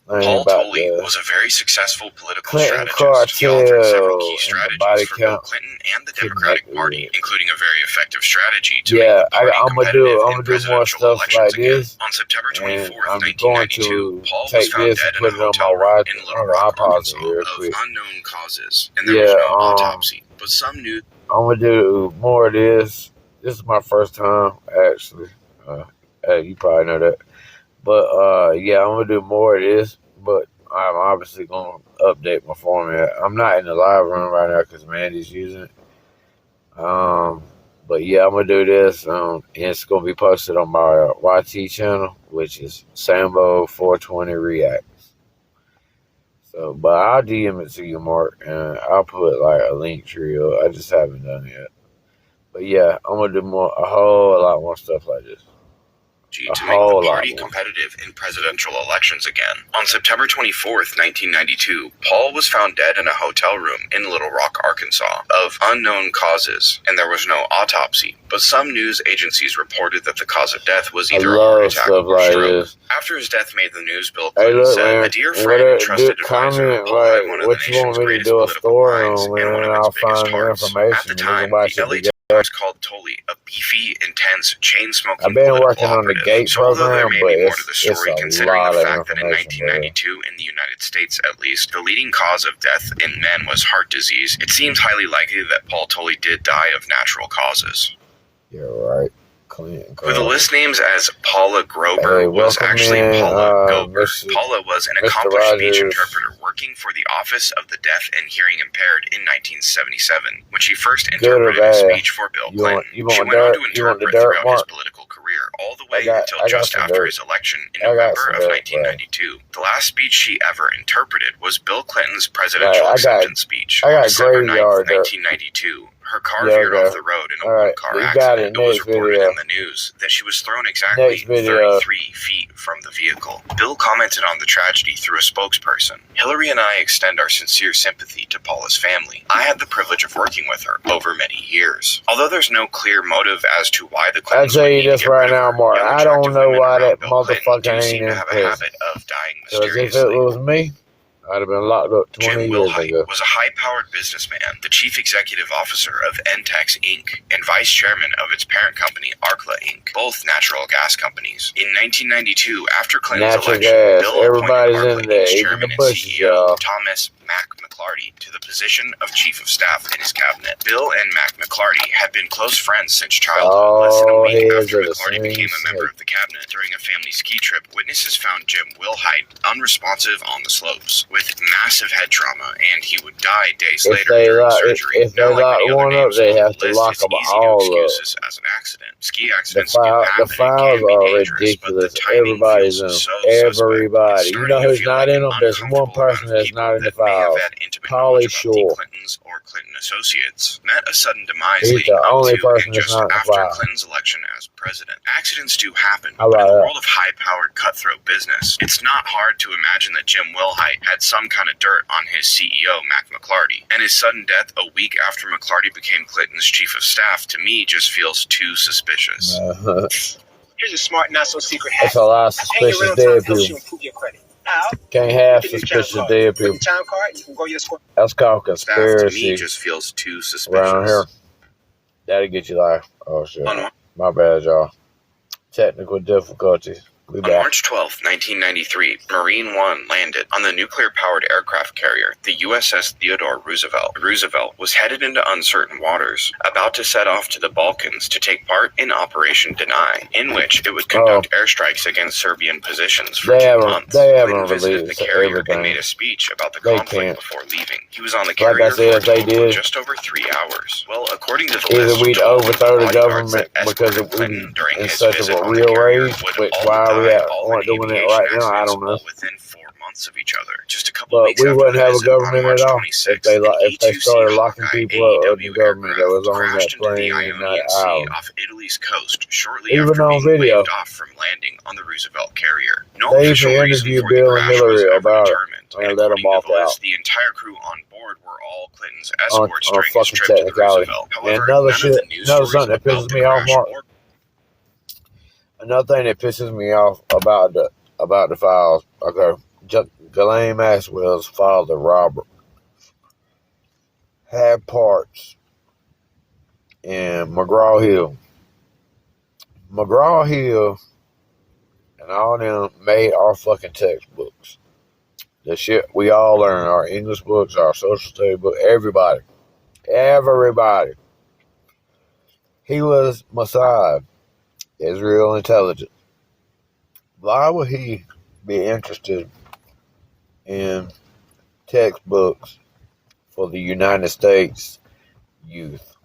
Paul Tully was a very successful political strategist. He authored several key strategies for Bill Clinton and the Democratic Party, including a very effective strategy to make the party competitive in presidential elections again. On September 24th, 1992, Paul was found dead in a hotel room in Little Rock, Arkansas, of unknown causes, and there was no autopsy. But some knew. I'm gonna do more of this. This is my first time, actually. You probably know that. But, yeah, I'm going to do more of this, but I'm obviously going to update my format. I'm not in the live room right now because Mandy's using it. But, yeah, I'm going to do this, and it's going to be posted on my YT channel, which is Sambo420 Reacts. So, but I'll DM it to you, Mark, and I'll put, like, a link tree. I just haven't done it yet. But, yeah, I'm going to do a whole lot more stuff like this. To make the party competitive in presidential elections again. On September 24th, 1992, Paul was found dead in a hotel room in Little Rock, Arkansas, of unknown causes, and there was no autopsy. But some news agencies reported that the cause of death was either a heart attack or stroke. After his death made the news, Bill Clinton said, "A dear friend and trusted advisor, Paul had one of the nation's greatest political minds and one of its biggest hearts." At the time, the LA Times called Tully a beefy, intense, chain-smoking political operative. So although there may be more to the story, considering the fact that in 1992, in the United States at least, the leading cause of death in men was heart disease, it seems highly likely that Paul Tully did die of natural causes. You're right. With the list names as Paula Grober was actually Paula Gober. Paula was an accomplished speech interpreter working for the Office of the Deaf and Hearing Impaired in 1977, when she first interpreted a speech for Bill Clinton. She went on to interpret throughout his political career, all the way until just after his election in November of 1992. The last speech she ever interpreted was Bill Clinton's presidential acceptance speech on December 9th, 1992. Her car veered off the road in a one-car accident. It was reported in the news that she was thrown exactly 33 feet from the vehicle. Bill commented on the tragedy through a spokesperson. Hillary and I extend our sincere sympathy to Paula's family. I had the privilege of working with her over many years. Although there's no clear motive as to why the Clintons I'll tell you this right now, Mark. I don't know why that motherfucker ain't in prison. Because if it was me, I'd have been locked up 20 Jim years Wilhite ago. was a high-powered businessman, the chief executive officer of Entex Inc., and vice chairman of its parent company, Arkla Inc., both natural gas companies. In 1992, after Clinton's election, Bill appointed Arkla Inc.'s chairman and CEO, Thomas Mac McClarty, to the position of chief of staff in his cabinet. Bill and Mac McClarty had been close friends since childhood. Less than a week after McClarty became a member of the cabinet during a family ski trip, witnesses found Jim Wilhite unresponsive on the slopes, with massive head trauma, and he would die days later during surgery. If they lock one up, they have to lock them all up. As an accident. Ski accidents do happen The files are ridiculous. Everybody's in them. Everybody. You know who's not in them? There's one person that's not in the files. Pauly Shore. Clintons or Clinton associates met a sudden demise He's leading the up only to person and that's just not in the after file. Clinton's election as president. Accidents do happen, How but in about the that? world of high-powered cutthroat business, it's not hard to imagine that Jim Wilhite had some kind of dirt on his CEO, Mac McClarty. And his sudden death a week after McClarty became Clinton's chief of staff, to me, just feels too suspicious. Here's a smart, not-so-secret hack. That's a lot of suspicious dead people. Improve your credit. Now, Can't have suspicious dead people. time card, you can go your score. That's called Staff, to me, conspiracy just feels too suspicious. around here. That'll get you like, oh shit. My bad, y'all. Technical difficulties. We On back. March 12, 1993, Marine One landed on the nuclear-powered aircraft carrier, the USS Theodore Roosevelt. Roosevelt was headed into uncertain waters, about to set off to the Balkans to take part in Operation Deny, in which it would conduct airstrikes against Serbian positions for 2 months. Clinton visited the carrier and made a speech about the conflict before leaving. He was on the carrier for a total of just over 3 hours. Well, according to the Either list, we'd overthrow the government because it Clinton during in his such visit a on the real carrier rage, would which all why die we all aren't in doing it aviation right now, I accidents don't know. all within 4 months of each other. Just a couple But weeks we after wouldn't the have a visit, on government March at all 26th, if they an started E-2C locking Hawkeye people up of the AEW government that was aircraft on crashed that into the plane in Ionian that Sea hour. off Italy's coast shortly Even after on being video. waved off from landing on the Roosevelt carrier. No They official even reason interviewed for the Bill and crash was Hillary ever about it determined, and and let them according to walk the list, out the entire crew on board were all Clinton's on escorts during his fucking trip to the technicality. Roosevelt. And However, another none of the shit, news another stories something that about pisses the me off, crash Mark. or Another thing that pisses me off about the files. Okay, Ghislaine Maxwell's father, Robert, had parts in McGraw-Hill. McGraw-Hill and all them made our fucking textbooks. The shit we all learn, our English books, our social studies books, everybody. He was Mossad, Israel intelligence. Why would he be interested in textbooks for the United States youth?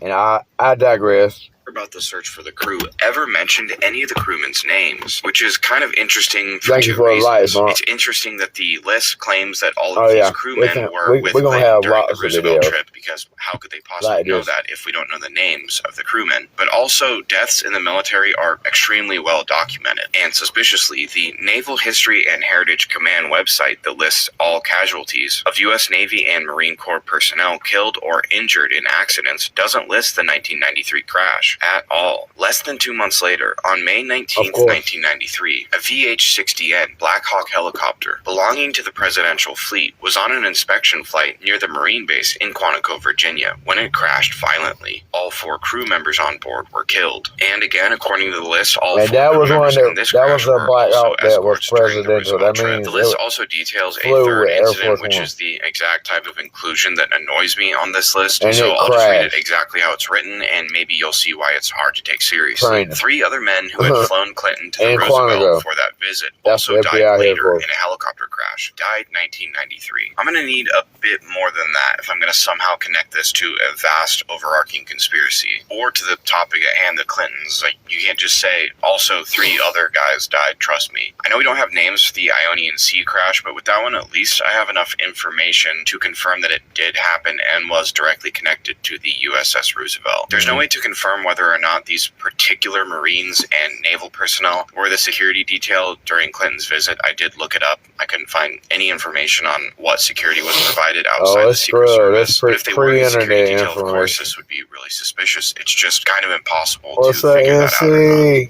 And I digress. about the search for the crew ever mentioned any of the crewmen's names, which is kind of interesting for Thank you two for the light, reasons. Mark. It's interesting that the list claims that all of these crewmen were with we're gonna Clinton have during the lots of Roosevelt videos trip, because how could they possibly like know this. that if we don't know the names of the crewmen? But also, deaths in the military are extremely well documented, and suspiciously, the Naval History and Heritage Command website that lists all casualties of U.S. Navy and Marine Corps personnel killed or injured in accidents doesn't list the 1993 crash at all. Less than 2 months later, on May 19th, 1993, a VH-60N Black Hawk helicopter belonging to the presidential fleet was on an inspection flight near the Marine base in Quantico, Virginia, when it crashed violently. All 4 crew members on board were killed. And again, according to the list, all 4 that crew was members one in this that crash was a were Black also Hawk that was escorts during the presidential. Roosevelt That trip. means The list also details a flew third with Air incident, Force which One. is the exact type of inclusion that annoys me on this list, And so it I'll just read it crashed. exactly how it's written, and maybe you'll see why it's hard to take seriously. Trainer. 3 other men who had flown Clinton to the And Roosevelt Quantico. for that visit That's also the died FBI later headquarters. in a helicopter crash. crash, died 1993. I'm going to need a bit more than that if I'm going to somehow connect this to a vast overarching conspiracy, or to the topic at hand, the Clintons. Like, you can't just say, also 3 other guys died, trust me. I know we don't have names for the Ionian Sea crash, but with that one, at least I have enough information to confirm that it did happen and was directly connected to the USS Roosevelt. There's no way to confirm whether or not these particular Marines and naval personnel were the security detail during Clinton's visit. I did look it up. I couldn't find any information on what security was provided outside the Secret Service. But if they were the security detail, of course, this would be really suspicious. It's just kind of impossible to figure that out or not.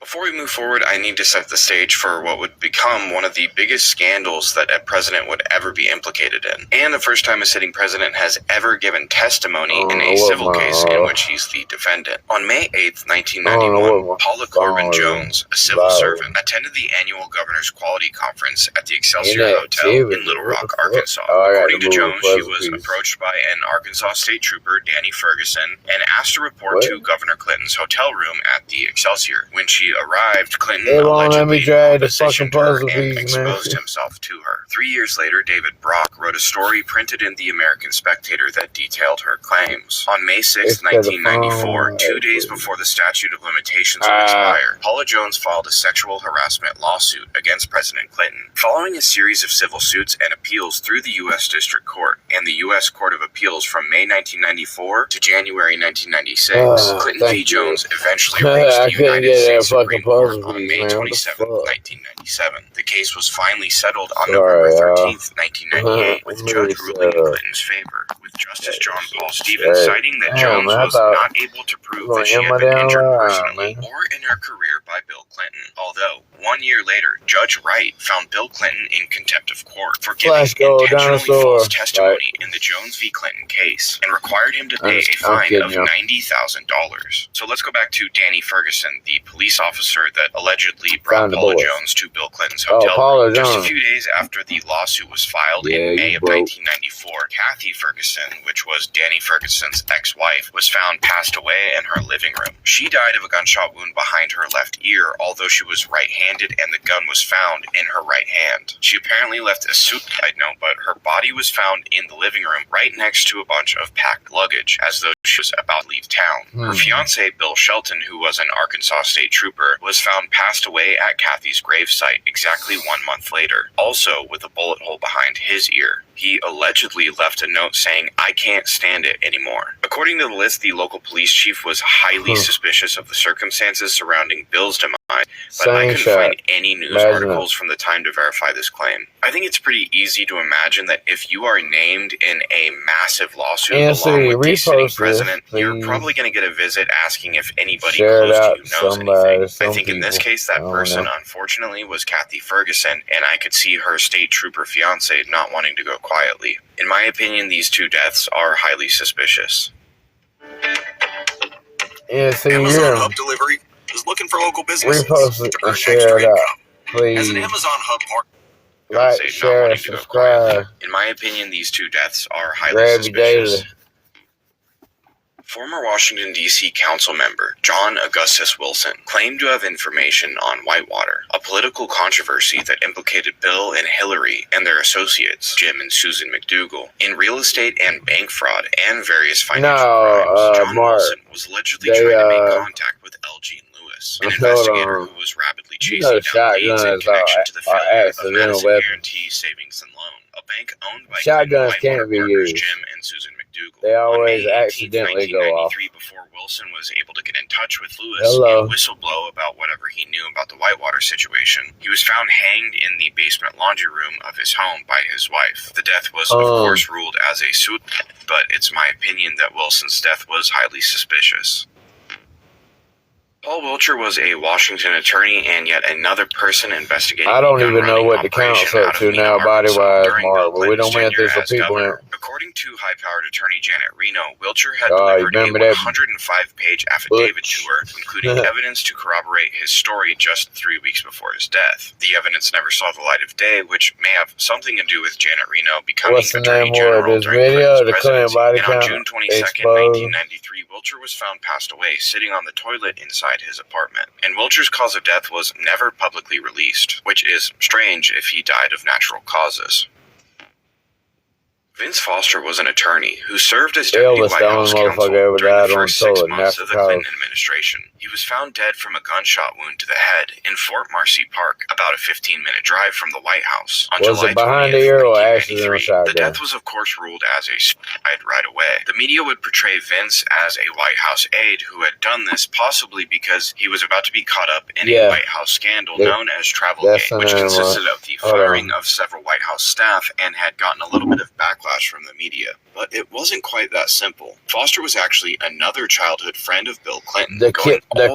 Before we move forward, I need to set the stage for what would become one of the biggest scandals that a president would ever be implicated in, and the first time a sitting president has ever given testimony in a civil case in which he's the defendant. On May 8th, 1991, Paula Corbin Jones, a civil servant, attended the annual Governor's Quality Conference at the Excelsior Hotel in Little Rock, Arkansas. According to Jones, she was approached by an Arkansas State Trooper, Danny Ferguson, and asked to report to Governor Clinton's hotel room at the Excelsior. When she arrived, Clinton allegedly positioned her and exposed himself to her. 3 years later, David Brock wrote a story printed in the American Spectator that detailed her claims. On May 6, 1994, 2 days before the statute of limitations would expire, Paula Jones filed a sexual harassment lawsuit against President Clinton. Following a series of civil suits and appeals through the U.S. District Court and the U.S. Court of Appeals from May 1994 to January 1996, Clinton v. Jones eventually reached the United States Supreme Court on May 27, 1997. The case was finally settled on November 13, 1998, with the judge ruling in Clinton's favor, with Justice John Paul Stevens citing that Jones was not able to prove that she had been injured personally or in her career by Bill Clinton. Although, 1 year later, Judge Wright found Bill Clinton in contempt of court for giving intentionally false testimony in the Jones v. Clinton case and required him to pay a fine of $90,000. So let's go back to Danny Ferguson, the police officer that allegedly brought Paula Jones to Bill Clinton's hotel. Just a few days after the lawsuit was filed in May of 1994, Kathy Ferguson, which was Danny Ferguson's ex-wife, was found passed away in her living room. She died of a gunshot wound behind her left ear, although she was right-handed and the gun was found in her right hand. She apparently left a suicide note, but her body was found in the living room right next to a bunch of packed luggage, as though she was about to leave town. Her fiancé, Bill Shelton, who was an Arkansas State Trooper, was found passed away at Kathy's gravesite exactly 1 month later, also with a bullet hole behind his ear. He allegedly left a note saying, "I can't stand it anymore." According to the list, the local police chief was highly suspicious of the circumstances surrounding Bill's demise, but I couldn't find any news articles from the time to verify this claim. I think it's pretty easy to imagine that if you are named in a massive lawsuit along with the sitting president, you're probably going to get a visit asking if anybody close to you knows anything. I think in this case, that person, unfortunately, was Kathy Ferguson, and I could see her state trooper fiance not wanting to go quietly. In my opinion, these two deaths are highly suspicious. Amazon Hub Delivery is looking for local businesses to earn extra income. As an Amazon Hub partner, like, share, subscribe. In my opinion, these two deaths are highly suspicious. Former Washington, D.C. council member John Augustus Wilson claimed to have information on Whitewater, a political controversy that implicated Bill and Hillary and their associates, Jim and Susan McDougal, in real estate and bank fraud and various financial crimes. John Wilson was allegedly trying to make contact with L.G. Lewis, an investigator who was rapidly chasing down leads in connection to the failure of Madison Guarantee Savings and Loan, a bank owned by shotguns can't be partners used. Jim and Susan McDougal. They always on May 18th, accidentally go off. Before Wilson was able to get in touch with Lewis and whistleblow about whatever he knew about the Whitewater situation, he was found hanged in the basement laundry room of his home by his wife. The death was, of course, ruled as a suicide, but it's my opinion that Wilson's death was highly suspicious. Paul Wilcher was a Washington attorney and yet another person investigating. I don't even know what the count's up to now, body-wise, Mark, but we don't mean this for people in. According to high-powered attorney Janet Reno, Wilcher had delivered a 105-page affidavit to her, including evidence to corroborate his story just 3 weeks before his death. The evidence never saw the light of day, which may have something to do with Janet Reno becoming Attorney General during Clinton's presidency. And on June 22, 1993, Wilcher was found passed away, sitting on the toilet inside outside his apartment. And Wilcher's cause of death was never publicly released, which is strange if he died of natural causes. Vince Foster was an attorney who served as Deputy White House counsel during the first 6 months of the Clinton administration. He was found dead from a gunshot wound to the head in Fort Marcy Park, about a 15-minute drive from the White House. On July 20th, 1993, the death was of course ruled as a suicide right away. The media would portray Vince as a White House aide who had done this possibly because he was about to be caught up in a White House scandal known as Travelgate, which consisted of the firing of several White House staff and had gotten a little bit of backlash from the media. But it wasn't quite that simple. Foster was actually another childhood friend of Bill Clinton. The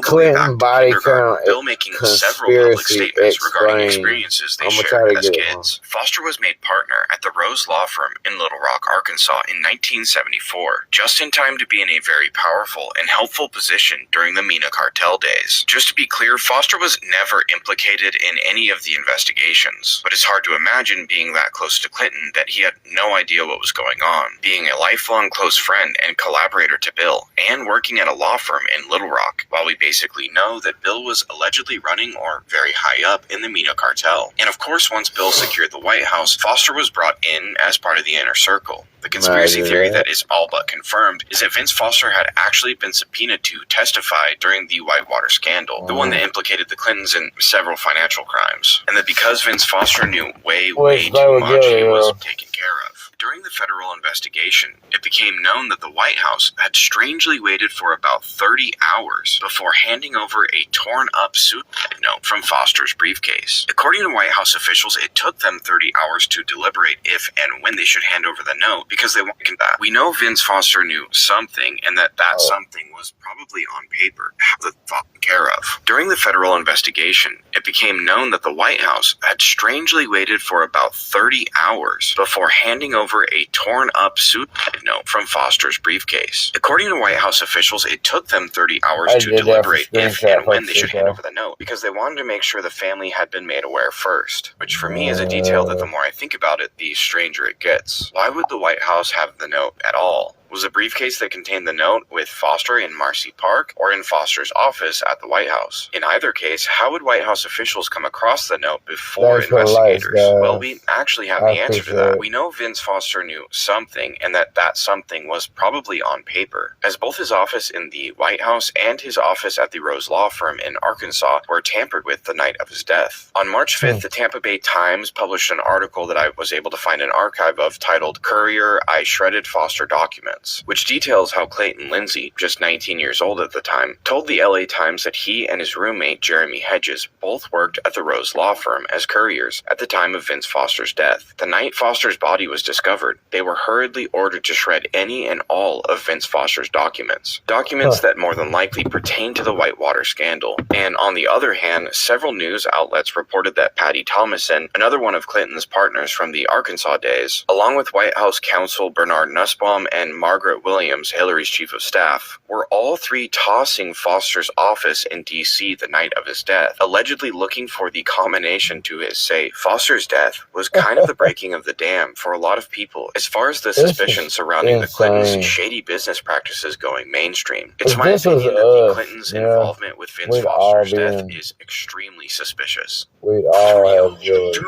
Clinton body count, Bill making several public statements regarding experiences they shared as kids. Foster was made partner at the Rose Law Firm in Little Rock, Arkansas in 1974, just in time to be in a very powerful and helpful position during the Mina Cartel days. Just to be clear, Foster was never implicated in any of the investigations, but it's hard to imagine being that close to Clinton that he had no idea what was going on, being a lifelong close friend and collaborator to Bill, and working at a law firm in Little Rock, while we basically know that Bill was allegedly running or very high up in the Mina Cartel. And of course, once Bill secured the White House, Foster was brought in as part of the inner circle. The conspiracy theory that is all but confirmed is that Vince Foster had actually been subpoenaed to testify during the Whitewater scandal, the one that implicated the Clintons in several financial crimes, and that because Vince Foster knew way too much, he was taken care of. During the federal investigation, it became known that the White House had strangely waited for about 30 hours before handing over a torn-up suicide note from Foster's briefcase. According to White House officials, it took them 30 hours to deliberate if and when they should hand over the note because they wanted that. We know Vince Foster knew something, and that something was probably on paper, have the thought care of. During the federal investigation, it became known that the White House had strangely waited for about 30 hours before handing over a torn-up suicide note from Foster's briefcase. According to White House officials, it took them 30 hours to deliberate if and when they should hand over the note because they wanted to make sure the family had been made aware first, which for me is a detail that the more I think about it, the stranger it gets. Why would the White House have the note at all? Was the briefcase that contained the note with Foster in Marcy Park or in Foster's office at the White House? In either case, how would White House officials come across the note before investigators? Well, we actually have the answer to that. We know Vince Foster knew something, and that something was probably on paper, as both his office in the White House and his office at the Rose Law Firm in Arkansas were tampered with the night of his death. On March 5th, the Tampa Bay Times published an article that I was able to find an archive of titled "Courier, I Shredded Foster Documents," which details how Clayton Lindsay, just 19 years old at the time, told the LA Times that he and his roommate Jeremy Hedges both worked at the Rose Law Firm as couriers at the time of Vince Foster's death. The night Foster's body was discovered, they were hurriedly ordered to shred any and all of Vince Foster's documents that more than likely pertain to the Whitewater scandal. And on the other hand, several news outlets reported that Patty Thomason, another one of Clinton's partners from the Arkansas days, along with White House counsel Bernard Nussbaum and Margaret Williams, Hillary's chief of staff, were all three tossing Foster's office in D.C. the night of his death, allegedly looking for the combination to his safe. Foster's death was kind of the breaking of the dam for a lot of people as far as the suspicion surrounding the Clintons' shady business practices going mainstream. It's my opinion that the Clintons' involvement with Vince Foster's death is extremely suspicious. We'd all have George.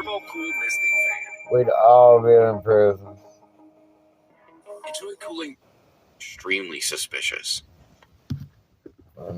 We'd all be in prison. Enjoy cooling. Extremely suspicious.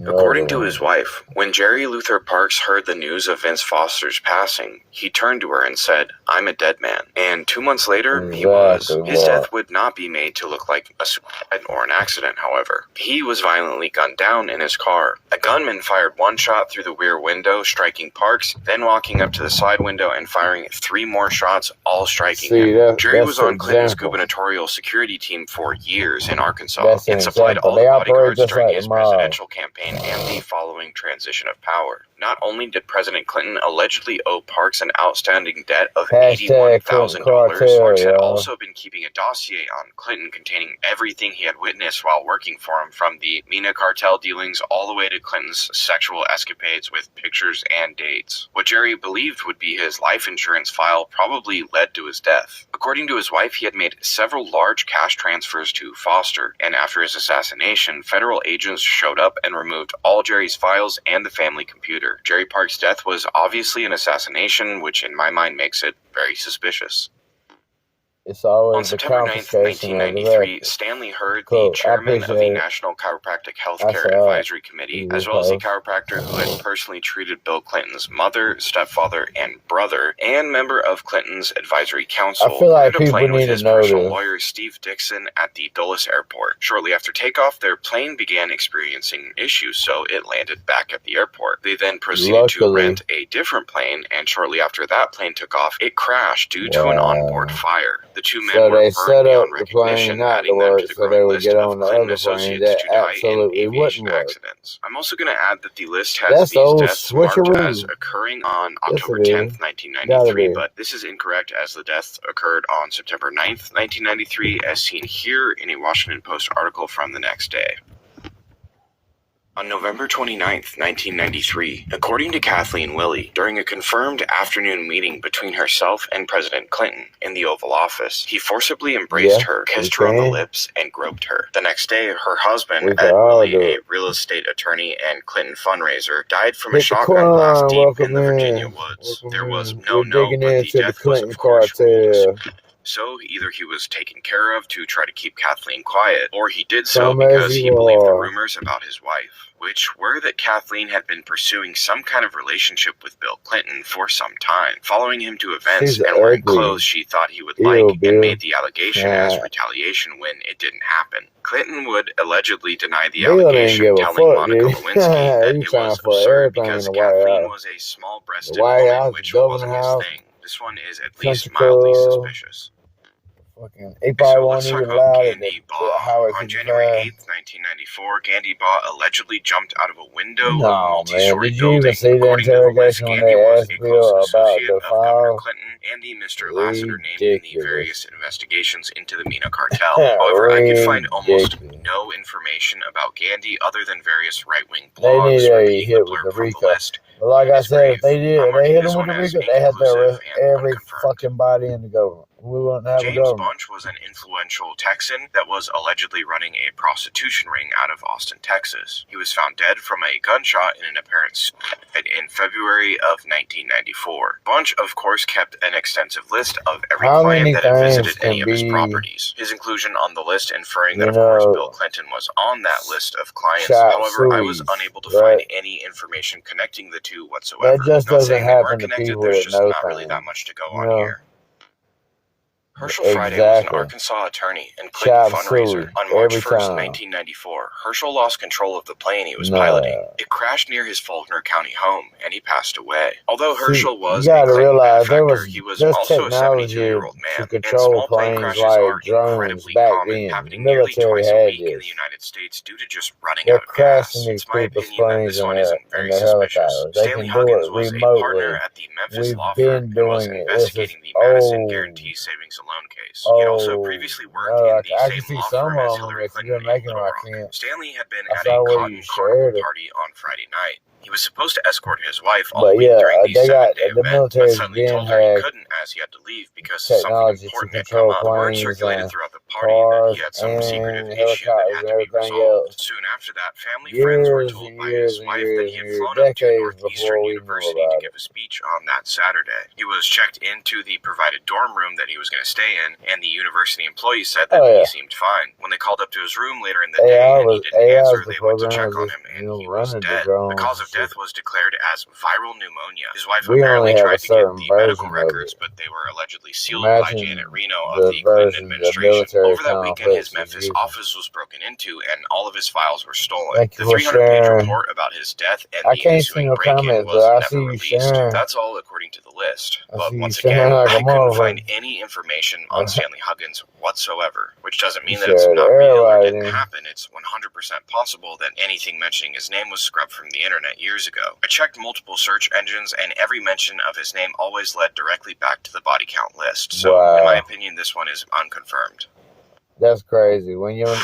According to his wife, when Jerry Luther Parks heard the news of Vince Foster's passing, he turned to her and said, "I'm a dead man." And 2 months later, he was. His death would not be made to look like a suicide or an accident, however. He was violently gunned down in his car. A gunman fired one shot through the rear window, striking Parks, then walking up to the side window and firing 3 more shots, all striking him. Jerry was on Clinton's gubernatorial security team for years in Arkansas and supplied all the bodyguards during his presidential campaign and the following transition of power. Not only did President Clinton allegedly owe Parks an outstanding debt of $81,000, Parks had also been keeping a dossier on Clinton containing everything he had witnessed while working for him, from the Mina cartel dealings all the way to Clinton's sexual escapades, with pictures and dates. What Jerry believed would be his life insurance file probably led to his death. According to his wife, he had made several large cash transfers to Foster, and after his assassination, federal agents showed up and removed all Jerry's files and the family computer. Jerry Parks' death was obviously an assassination, which in my mind makes it very suspicious. On September 9th, 1993, Stanley Hurd, the chairman of the National Chiropractic Healthcare Advisory Committee, as well as the chiropractor who had personally treated Bill Clinton's mother, stepfather, and brother, and member of Clinton's advisory council, boarded a plane with his personal lawyer, Steve Dixon, at the Dulles Airport. Shortly after takeoff, their plane began experiencing issues, so it landed back at the airport. They then proceeded to rent a different plane, and shortly after that plane took off, it crashed due to an onboard fire. The two men were burned beyond recognition, adding them to the growing list of Clinton associates to die in aviation accidents. I'm also going to add that the list has these deaths marked as occurring on October 10th, 1993, but this is incorrect, as the death occurred on September 9th, 1993, as seen here in a Washington Post article from the next day. On November 29, 1993, according to Kathleen Willey, during a confirmed afternoon meeting between herself and President Clinton in the Oval Office, he forcibly embraced her, kissed her on the lips, and groped her. The next day, her husband, Ed Willey, a real estate attorney and Clinton fundraiser, died from a shotgun blast deep in the Virginia woods. There was no note, but the death was, of course, ruled. So either he was taken care of to try to keep Kathleen quiet, or he did so because he believed the rumors about his wife, which were that Kathleen had been pursuing some kind of relationship with Bill Clinton for some time, following him to events and wearing clothes she thought he would like, and made the allegation as retaliation when it didn't happen. Clinton would allegedly deny the allegation, telling Monica Lewinsky that it was absurd because Kathleen was a small-breasted woman, which wasn't his thing. This one is at least mildly suspicious. So let's talk about Gandhi Baugh. On January 8th, 1994, Gandhi Baugh allegedly jumped out of a window of a multi-story building. According to the list, Gandhi was a close associate of Governor Clinton and the Mr. Lassiter named in the various investigations into the Mina cartel. However, I could find almost no information about Gandhi other than various right-wing blogs repeating the blurb from the list. But like I said, if they did, if they hit them with the RICO, they had to arrest every fucking body in the government. We wouldn't have a government. James Bunch was an influential Texan that was allegedly running a prostitution ring out of Austin, Texas. He was found dead from a gunshot in an apparent suicide in February of 1994. Bunch, of course, kept an extensive list of every client that had visited any of his properties. His inclusion on the list inferring that, of course, Bill Clinton was on that list of clients. However, I was unable to find any information connecting the two whatsoever. That just doesn't happen to connected, people there's that just know not really things. that much to go on here. Herschel Friday was an Arkansas attorney and Clinton fundraiser. On March 1st, 1994, Herschel lost control of the plane he was piloting. It crashed near his Faulkner County home, and he passed away. Although Herschel was a Clinton benefactor, he was also a 72-year-old man, and small plane crashes are incredibly common, happening nearly twice a week in the United States due to just running out of gas. It's my opinion that this one isn't very suspicious. Stanley Huggins was a partner at the Memphis law firm and was investigating the Madison Guarantee Savings Loan case. He had also previously worked in the same law firm as Hillary Clinton and Little Rock. Stanley had been at a cotton carnival party on Friday night. He was supposed to escort his wife all week during the 7-day event, but suddenly told her he couldn't as he had to leave because something important had come up. Word circulated throughout the party that he had some secretive issue that had to be resolved. Soon after that, family friends were told by his wife that he had flown up to Northeastern University to give a speech on that Saturday. He was checked into the provided dorm room that he was going to stay in, and the university employee said that he seemed fine. When they called up to his room later in the day and he didn't answer, they went to check on him, and he was dead. The cause of death was declared as viral pneumonia. His wife apparently tried to get the medical records, but they were allegedly sealed by Janet Reno of the Clinton administration. Over that weekend, his Memphis office was broken into, and all of his files were stolen. The 300-page report about his death and the ensuing break-in was never released. That's all according to the list. But once again, I couldn't find any information on Stanley Huggins whatsoever, which doesn't mean that it's not real or didn't happen. It's 100% possible that anything mentioning his name was scrubbed from the internet years ago. I checked multiple search engines, and every mention of his name always led directly back to the body count list. So, in my opinion, this one is unconfirmed. That's crazy. When your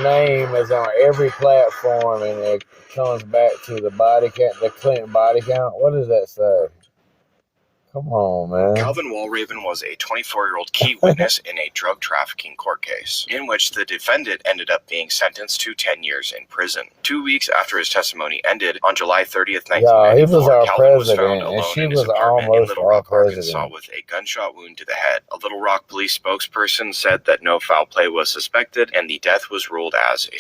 name is on every platform and it comes back to the body count, the Clinton body count, what does that say? Come on, man. Calvin Walraven was a 24-year-old key witness in a drug trafficking court case, in which the defendant ended up being sentenced to 10 years in prison. 2 weeks after his testimony ended, on July 30th, 1994, Calvin was found alone in his apartment in Little Rock, Arkansas, with a gunshot wound to the head. A Little Rock police spokesperson said that no foul play was suspected, and the death was ruled as a...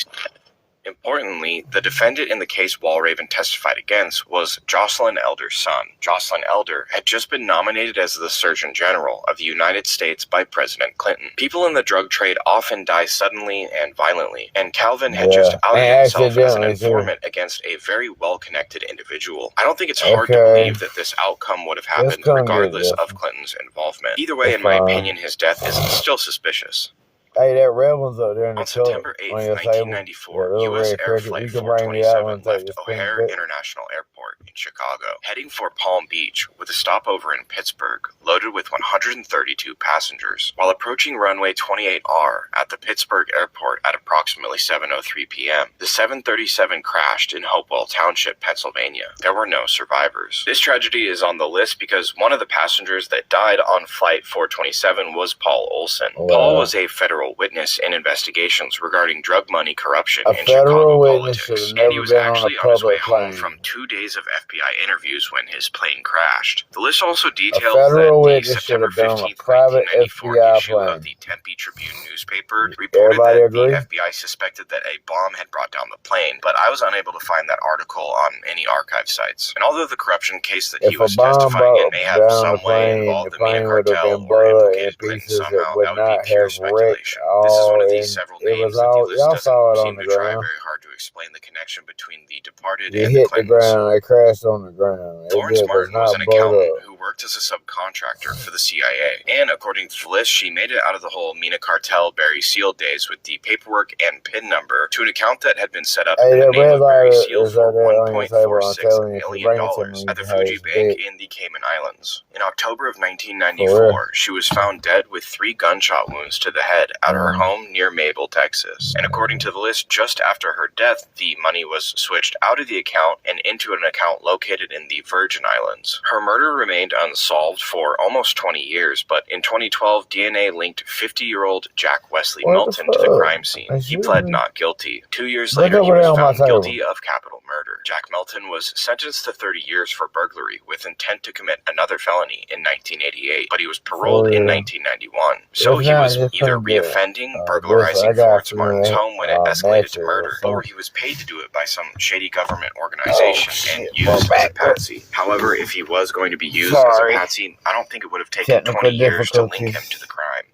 Importantly, the defendant in the case Walraven testified against was Jocelyn Elder's son. Jocelyn Elder had just been nominated as the Surgeon General of the United States by President Clinton. People in the drug trade often die suddenly and violently, and Calvin had just outed himself as an informant against a very well-connected individual. I don't think it's hard to believe that this outcome would have happened regardless of Clinton's involvement. Either way, in my opinion, his death is still suspicious. Hey, that red one's up there in the On September 8th, 1994, U.S. Air Flight 427 left O'Hare International Airport in Chicago, heading for Palm Beach with a stopover in Pittsburgh, loaded with 132 passengers. While approaching runway 28R at the Pittsburgh airport at approximately 7:03 p.m., the 737 crashed in Hopewell Township, Pennsylvania. There were no survivors. This tragedy is on the list because one of the passengers that died on Flight 427 was Paul Olson. Paul was a federal witness in investigations regarding drug money corruption in Chicago politics, and he was actually on his way home from 2 days of FBI interviews when his plane crashed. The list also details that the September 15th, 1994 issue of the Tempe Tribune newspaper reported that the FBI suspected that a bomb had brought down the plane, but I was unable to find that article on any archive sites. And although the corruption case that he was testifying in may have some way involved the Mina cartel or implicated Clinton somehow, that would be pure speculation. This is one of these several names that the list doesn't seem to try very hard to explain the connection between the departed and the Clintons. They crashed on the ground. Florence Martin was an accountant who worked as a subcontractor for the CIA, and according to the list, she made it out of the whole Mina Cartel Barry Seal days with the paperwork and PIN number to an account that had been set up in the name of Barry Seal for $1.46 million at the Fuji Bank in the Cayman Islands. In October of 1994, she was found dead with 3 gunshot wounds to the head at her home near Mabel, Texas. And according to the list, just after her death, the money was switched out of the account and into an account located in the Virgin Islands. Her murder remained unsolved for almost 20 years, but in 2012, DNA linked 50-year-old Jack Wesley Milton to the crime scene. He pled not guilty. 2 years later, he was found guilty of capital murder. Jack Milton was sentenced to 30 years for burglary with intent to commit another felony in 1988, but he was paroled in 1991. So he was either reoffending, burglarizing Florence Martin's home when it escalated to murder, or he was paid to do it by some shady government organization and used as a patsy. However, if he was going to be used as a patsy, I don't think it would have taken 20 years to link him to the crime.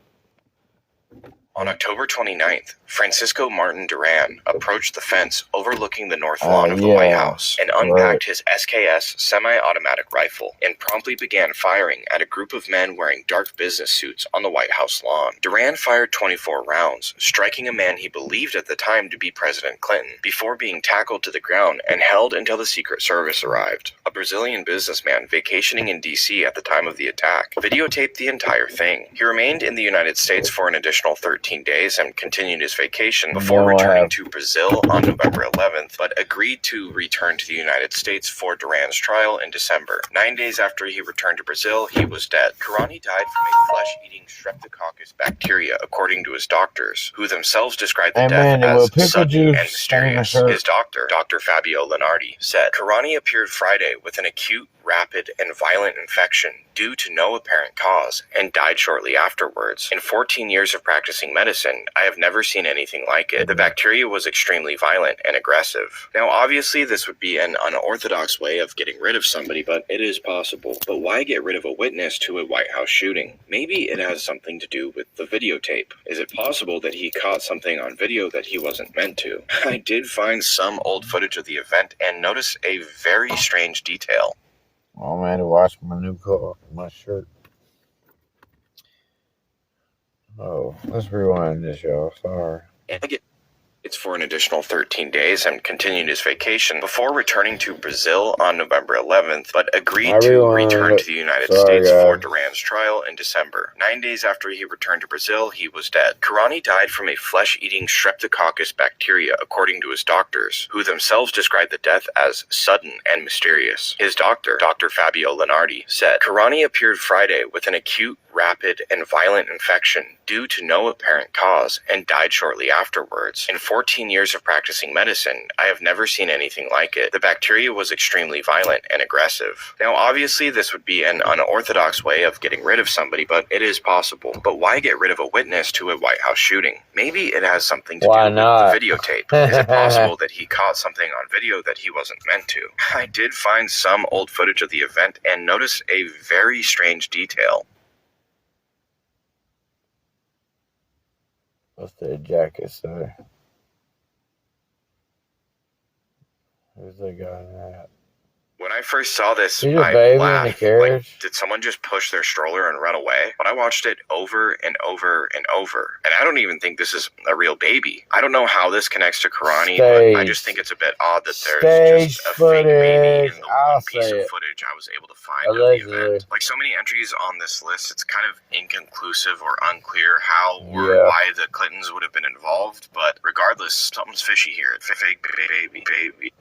On October 29th, Francisco Martin Duran approached the fence overlooking the north lawn of the White House and unpacked his SKS semi-automatic rifle and promptly began firing at a group of men wearing dark business suits on the White House lawn. Duran fired 24 rounds, striking a man he believed at the time to be President Clinton, before being tackled to the ground and held until the Secret Service arrived. A Brazilian businessman vacationing in D.C. at the time of the attack videotaped the entire thing. He remained in the United States for an additional 13 days and continued his vacation before returning to Brazil on November 11th, but agreed to return to the United States for Duran's trial in December. 9 days after he returned to Brazil, he was dead. Karani died from a flesh-eating Streptococcus bacteria, according to his doctors, who themselves described the death as sudden and mysterious. His doctor, Dr. Fabio Lenardi, said, Karani appeared Friday with an acute, rapid, and violent infection due to no apparent cause and died shortly afterwards. In 14 years of practicing medicine, I have never seen anything like it. The bacteria was extremely violent and aggressive. Now, obviously, this would be an unorthodox way of getting rid of somebody, but it is possible. But why get rid of a witness to a White House shooting? Maybe it has something to do with the videotape. Is it possible that he caught something on video that he wasn't meant to? I did find some old footage of the event and noticed a very strange detail. Oh man, to wash my new car, my shirt. Oh, let's rewind this, y'all. Sorry. It's for an additional 13 days and continued his vacation before returning to Brazil on November 11th, but agreed to return to the United States for Duran's trial in December. 9 days after he returned to Brazil, he was dead. Karani died from a flesh-eating streptococcus bacteria, according to his doctors, who themselves described the death as sudden and mysterious. His doctor, Dr. Fabio Lenardi, said, Karani appeared Friday with an acute, rapid, and violent infection due to no apparent cause and died shortly afterwards. In 14 years of practicing medicine, I have never seen anything like it. The bacteria was extremely violent and aggressive. Now, obviously, this would be an unorthodox way of getting rid of somebody, but it is possible. But why get rid of a witness to a White House shooting? Maybe it has something to do with the videotape. Is it possible that he caught something on video that he wasn't meant to? I did find some old footage of the event and noticed a very strange detail. What's the jacket say? Who's the guy in that? When I first saw this, I laughed. Like, did someone just push their stroller and run away? But I watched it over and over and over. And I don't even think this is a real baby. I don't know how this connects to Karani, but I just think it's a bit odd that there's just a fake baby in the one piece of footage I was able to find of the event. Like so many entries on this list, it's kind of inconclusive or unclear how or why the Clintons would have been involved. But regardless, something's fishy here. Fake baby.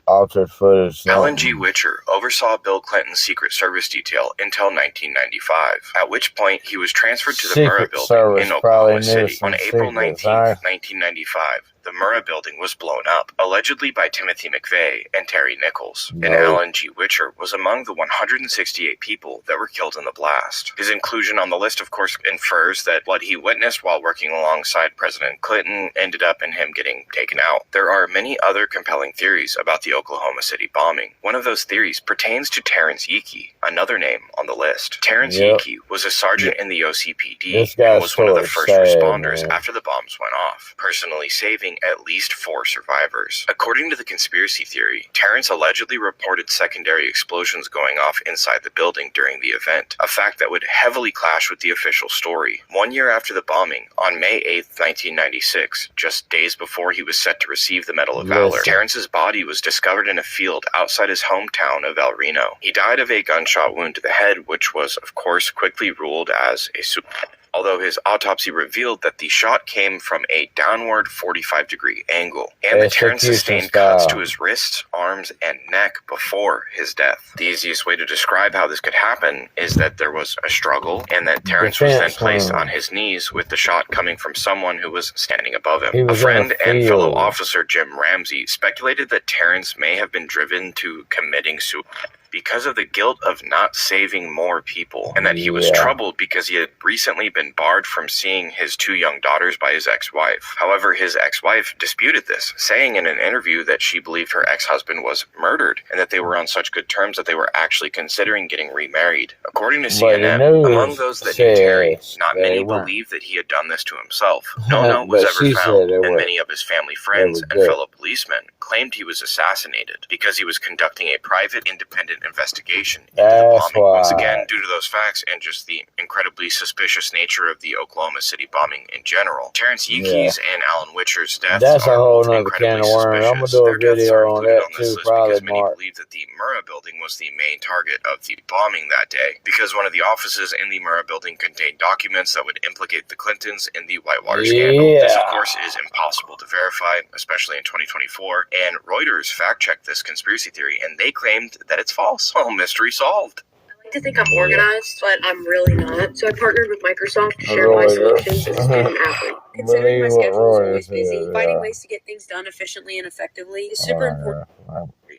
Altered footage. Alan G. Witcher oversaw Bill Clinton's Secret Service detail until 1995, at which point he was transferred to the Murrah Building in Oklahoma City on April 19, 1995. The Murrah Building was blown up, allegedly by Timothy McVeigh and Terry Nichols, and Alan G. Witcher was among the 168 people that were killed in the blast. His inclusion on the list, of course, infers that what he witnessed while working alongside President Clinton ended up in him getting taken out. There are many other compelling theories about the Oklahoma City bombing. One of those theories pertains to Terrence Yeakey, another name on the list. Terrence Yeakey was a sergeant in the OCPD and was one of the first responders after the bombs went off, personally saving at least 4 survivors. According to the conspiracy theory, Terrence allegedly reported secondary explosions going off inside the building during the event, a fact that would heavily clash with the official story. 1 year after the bombing, on May 8, 1996, just days before he was set to receive the Medal of Valor, Terrence's body was discovered in a field outside his hometown of El Reno. He died of a gunshot wound to the head, which was, of course, quickly ruled as a suicide, although his autopsy revealed that the shot came from a downward 45-degree angle, and that Terrence sustained cuts to his wrists, arms, and neck before his death. The easiest way to describe how this could happen is that there was a struggle, and that Terrence was then placed on his knees with the shot coming from someone who was standing above him. A friend and fellow officer Jim Ramsey speculated that Terrence may have been driven to committing suicide because of the guilt of not saving more people, and that he was troubled because he had recently been barred from seeing his 2 young daughters by his ex-wife. However, his ex-wife disputed this, saying in an interview that she believed her ex-husband was murdered, and that they were on such good terms that they were actually considering getting remarried. According to CNN, among those that knew Terry, not many believed that he had done this to himself. No note was ever found, and many of his family friends and fellow policemen claimed he was assassinated because he was conducting a private, independent investigation into the bombing. Once again, due to those facts and just the incredibly suspicious nature of the Oklahoma City bombing in general, Terrence Yeakey's and Alan Witcher's deaths are both incredibly suspicious. Their deaths are included on this list because many believe that the Murrah Building was the main target of the bombing that day, because one of the offices in the Murrah Building contained documents that would implicate the Clintons in the Whitewater scandal. This, of course, is impossible to verify, especially in 2024, and Reuters fact-checked this conspiracy theory, and they claimed that it's false. Oh, mystery solved. I like to think I'm organized, but I'm really not. So I partnered with Microsoft to share my solutions as a student athlete. Considering my schedule is always busy, finding ways to get things done efficiently and effectively is super important.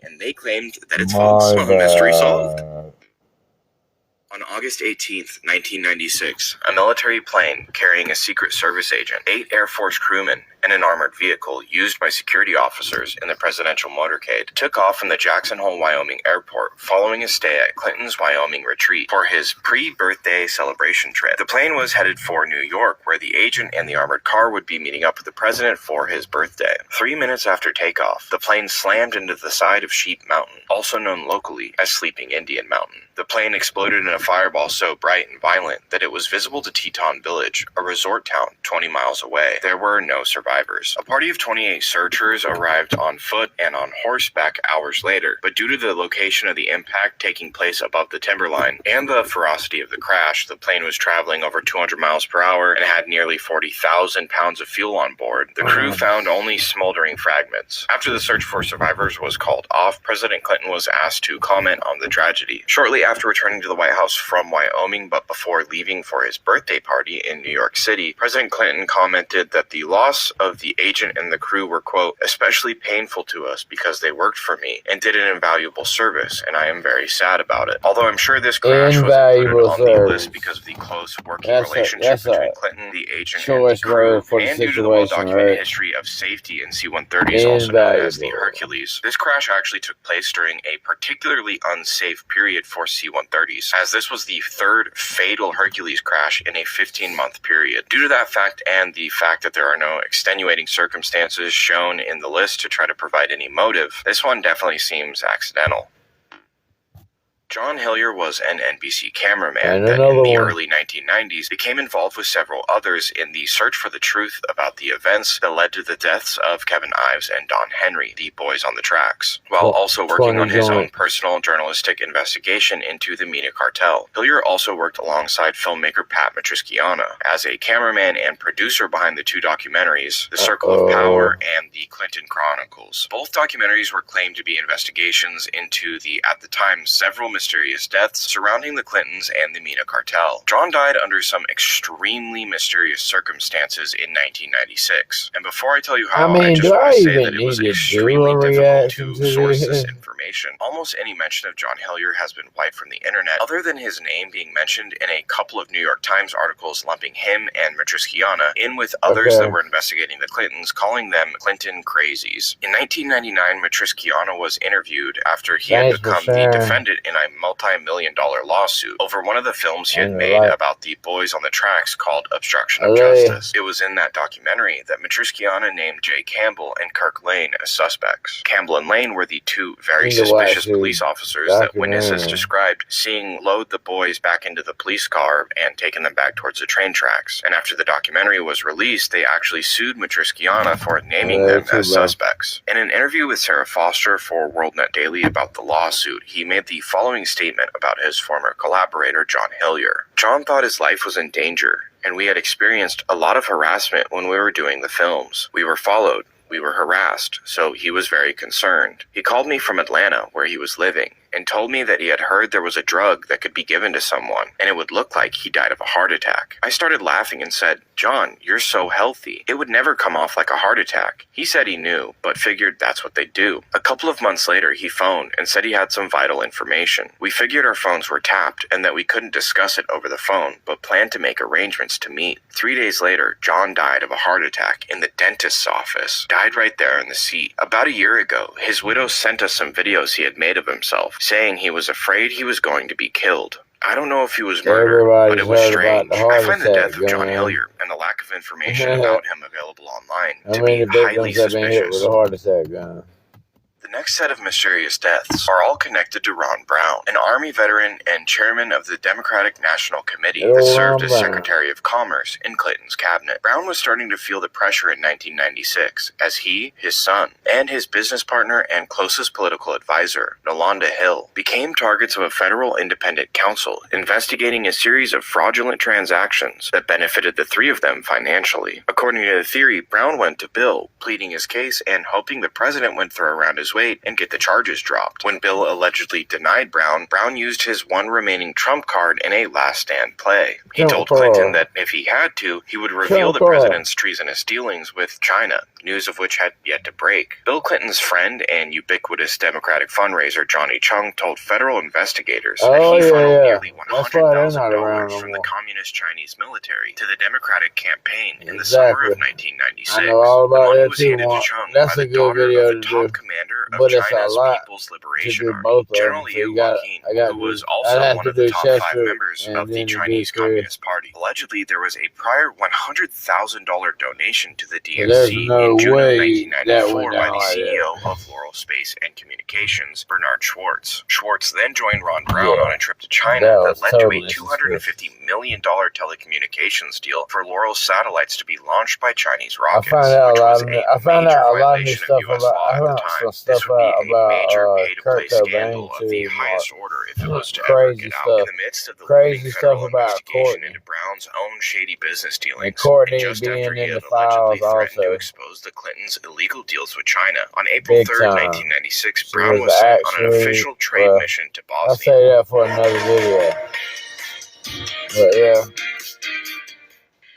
And they claimed that it's false. Oh, mystery solved. On August 18, 1996, a military plane carrying a Secret Service agent, 8 Air Force crewmen, and an armored vehicle used by security officers in the presidential motorcade took off from the Jackson Hole, Wyoming airport following a stay at Clinton's Wyoming retreat for his pre-birthday celebration trip. The plane was headed for New York, where the agent and the armored car would be meeting up with the president for his birthday. 3 minutes after takeoff, the plane slammed into the side of Sheep Mountain, also known locally as Sleeping Indian Mountain. The plane exploded in a fireball fireball so bright and violent that it was visible to Teton Village, a resort town 20 miles away. There were no survivors. A party of 28 searchers arrived on foot and on horseback hours later, but due to the location of the impact taking place above the timberline and the ferocity of the crash, the plane was traveling over 200 miles per hour and had nearly 40,000 pounds of fuel on board. The crew found only smoldering fragments. After the search for survivors was called off, President Clinton was asked to comment on the tragedy. Shortly after returning to the White House from Wyoming, but before leaving for his birthday party in New York City, President Clinton commented that the loss of the agent and the crew were, quote, especially painful to us because they worked for me and did an invaluable service, and I am very sad about it. Although I'm sure this crash was included on the list because of the close working relationship between Clinton, the agent, and the crew, and due to the well-documented history of safety in C-130s, also known as the Hercules. This crash actually took place during a particularly unsafe period for C-130s, as this was the third fatal Hercules crash in a 15-month period. Due to that fact and the fact that there are no extenuating circumstances shown in the list to try to provide any motive, this one definitely seems accidental. John Hillier was an NBC cameraman that in the early 1990s became involved with several others in the search for the truth about the events that led to the deaths of Kevin Ives and Don Henry, the boys on the tracks, while also working on his own personal journalistic investigation into the Mina Cartel. Hillier also worked alongside filmmaker Pat Matroschiana as a cameraman and producer behind the two documentaries, The Circle of Power and The Clinton Chronicles. Both documentaries were claimed to be investigations into the, at the time, several mysterious deaths surrounding the Clintons and the Mina Cartel. John died under some extremely mysterious circumstances in 1996. And before I tell you how, I just want to say that it was extremely difficult to source this information. Almost any mention of John Hillier has been wiped from the internet, other than his name being mentioned in a couple of New York Times articles lumping him and Matroschiana in with others that were investigating the Clintons, calling them Clinton crazies. In 1999, Matroschiana was interviewed after he had become the defendant in a multi-million-dollar lawsuit over one of the films he had made about the boys on the tracks called Obstruction of Justice. It was in that documentary that Matroschiana named Jay Campbell and Kirk Lane as suspects. Campbell and Lane were the two very suspicious police officers that witnesses described seeing load the boys back into the police car and taking them back towards the train tracks. And after the documentary was released, they actually sued Matroschiana for naming them as suspects. In an interview with Sarah Foster for WorldNet Daily about the lawsuit, he made the following statement about his former collaborator, John Hillier. John thought his life was in danger, and we had experienced a lot of harassment when we were doing the films. We were followed. We were harassed, so he was very concerned. He called me from Atlanta, where he was living, and told me that he had heard there was a drug that could be given to someone, and it would look like he died of a heart attack. I started laughing and said, "John, you're so healthy. It would never come off like a heart attack." He said he knew, but figured that's what they do. A couple of months later, he phoned and said he had some vital information. We figured our phones were tapped and that we couldn't discuss it over the phone, but planned to make arrangements to meet. 3 days later, John died of a heart attack in the dentist's office. Died right there in the seat. About a year ago, his widow sent us some videos he had made of himself, saying he was afraid he was going to be killed. I don't know if he was murdered, but it was strange. I find the death of John Hillier and the lack of information about him available online to be highly suspicious. The next set of mysterious deaths are all connected to Ron Brown, an Army veteran and chairman of the Democratic National Committee that served as Secretary of Commerce in Clinton's cabinet. Brown was starting to feel the pressure in 1996 as he, his son, and his business partner and closest political advisor, Nolanda Hill, became targets of a federal independent counsel investigating a series of fraudulent transactions that benefited the three of them financially. According to the theory, Brown went to Bill, pleading his case and hoping the president would throw around his weight and get the charges dropped. When Bill allegedly denied Brown, Brown used his one remaining trump card in a last stand play. He told Clinton that if he had to, he would reveal the president's treasonous dealings with China, news of which had yet to break. Bill Clinton's friend and ubiquitous Democratic fundraiser Johnny Chung told federal investigators that he funneled nearly $100,000 from the Communist Chinese military to the Democratic campaign in the summer of 1996. The money was handed to Chung by the daughter of the top commander of China's People's Liberation Army, General Liu Waqing, who was also one of the top 5 members of the Chinese Communist Party. Allegedly, there was a prior $100,000 donation to the DMC in June of 1994 by the CEO of Laurel Space and Communications, Bernard Schwartz. Schwartz then joined Ron Brown on a trip to China that led to a $250 million telecommunications deal for Laurel's satellites to be launched by Chinese rockets, which was a major violation of U.S. law at the time. This would be a major pay-to-play scandal of the highest order if it was to ever get out. In the midst of the looming federal investigation into Brown's own shady business dealings, and just after he had allegedly threatened to expose the Clintons' illegal deals with China, on April 3rd, 1996, Brown was sent on an official trade mission to Bosnia. I'll say that for another video. But yeah,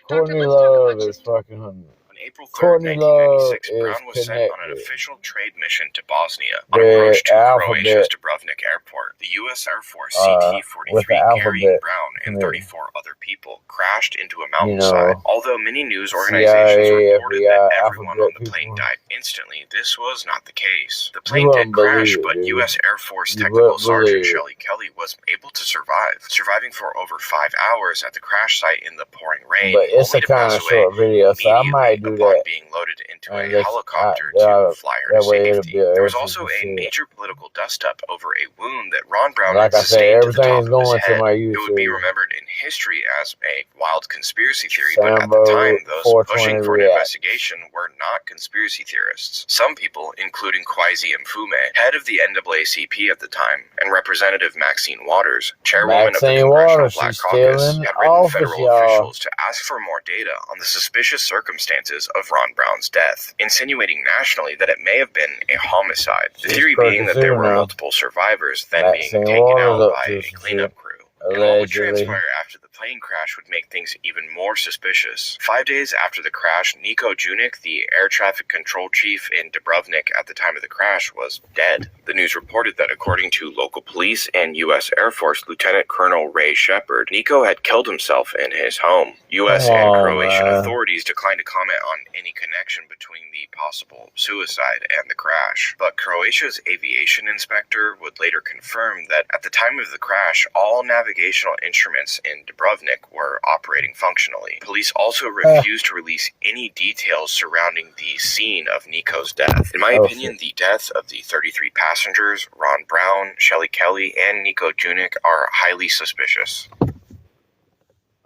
Courtney Love is fucking hungry. April 3rd, 1996, Brown was sent on an official trade mission to Bosnia on approach to Croatia's Dubrovnik airport. The U.S. Air Force CT-43 carrying Brown and 34 other people crashed into a mountainside. Although many news organizations reported that everyone on the plane died instantly, this was not the case. The plane did crash, but U.S. Air Force Technical Sergeant Shelley Kelly was able to survive, surviving for over 5 hours at the crash site in the pouring rain, but it's only to pass away video, so I might do upon that. being loaded into a helicopter to fly her to safety. There was also a major political dust-up over a wound that Ron Brown had sustained to the top of his head. It would be remembered in history as a wild conspiracy theory, but at the time, those pushing for an investigation were not conspiracy theorists. Some people, including Kwasi Mfume, head of the NAACP at the time, and Representative Maxine Waters, chairwoman of the Congressional Black Caucus, had written federal officials to ask for more data on the suspicious circumstances of Ron Brown's death, insinuating nationally that it may have been a homicide, the theory being that there were multiple survivors then being taken out by a cleanup crew. And what would transpire after the plane crash would make things even more suspicious. 5 days after the crash, Niko Junik, the air traffic control chief in Dubrovnik at the time of the crash, was dead. The news reported that according to local police and U.S. Air Force Lieutenant Colonel Ray Shepard, Niko had killed himself in his home. U.S. and Croatian authorities declined to comment on any connection between the possible suicide and the crash. But Croatia's aviation inspector would later confirm that at the time of the crash, all navigational instruments in Dubrovnik were operating functionally. Police also refused to release any details surrounding the scene of Niko's death. In my opinion, the death of the 33 passengers, Ron Brown, Shelley Kelly, and Niko Junik, are highly suspicious.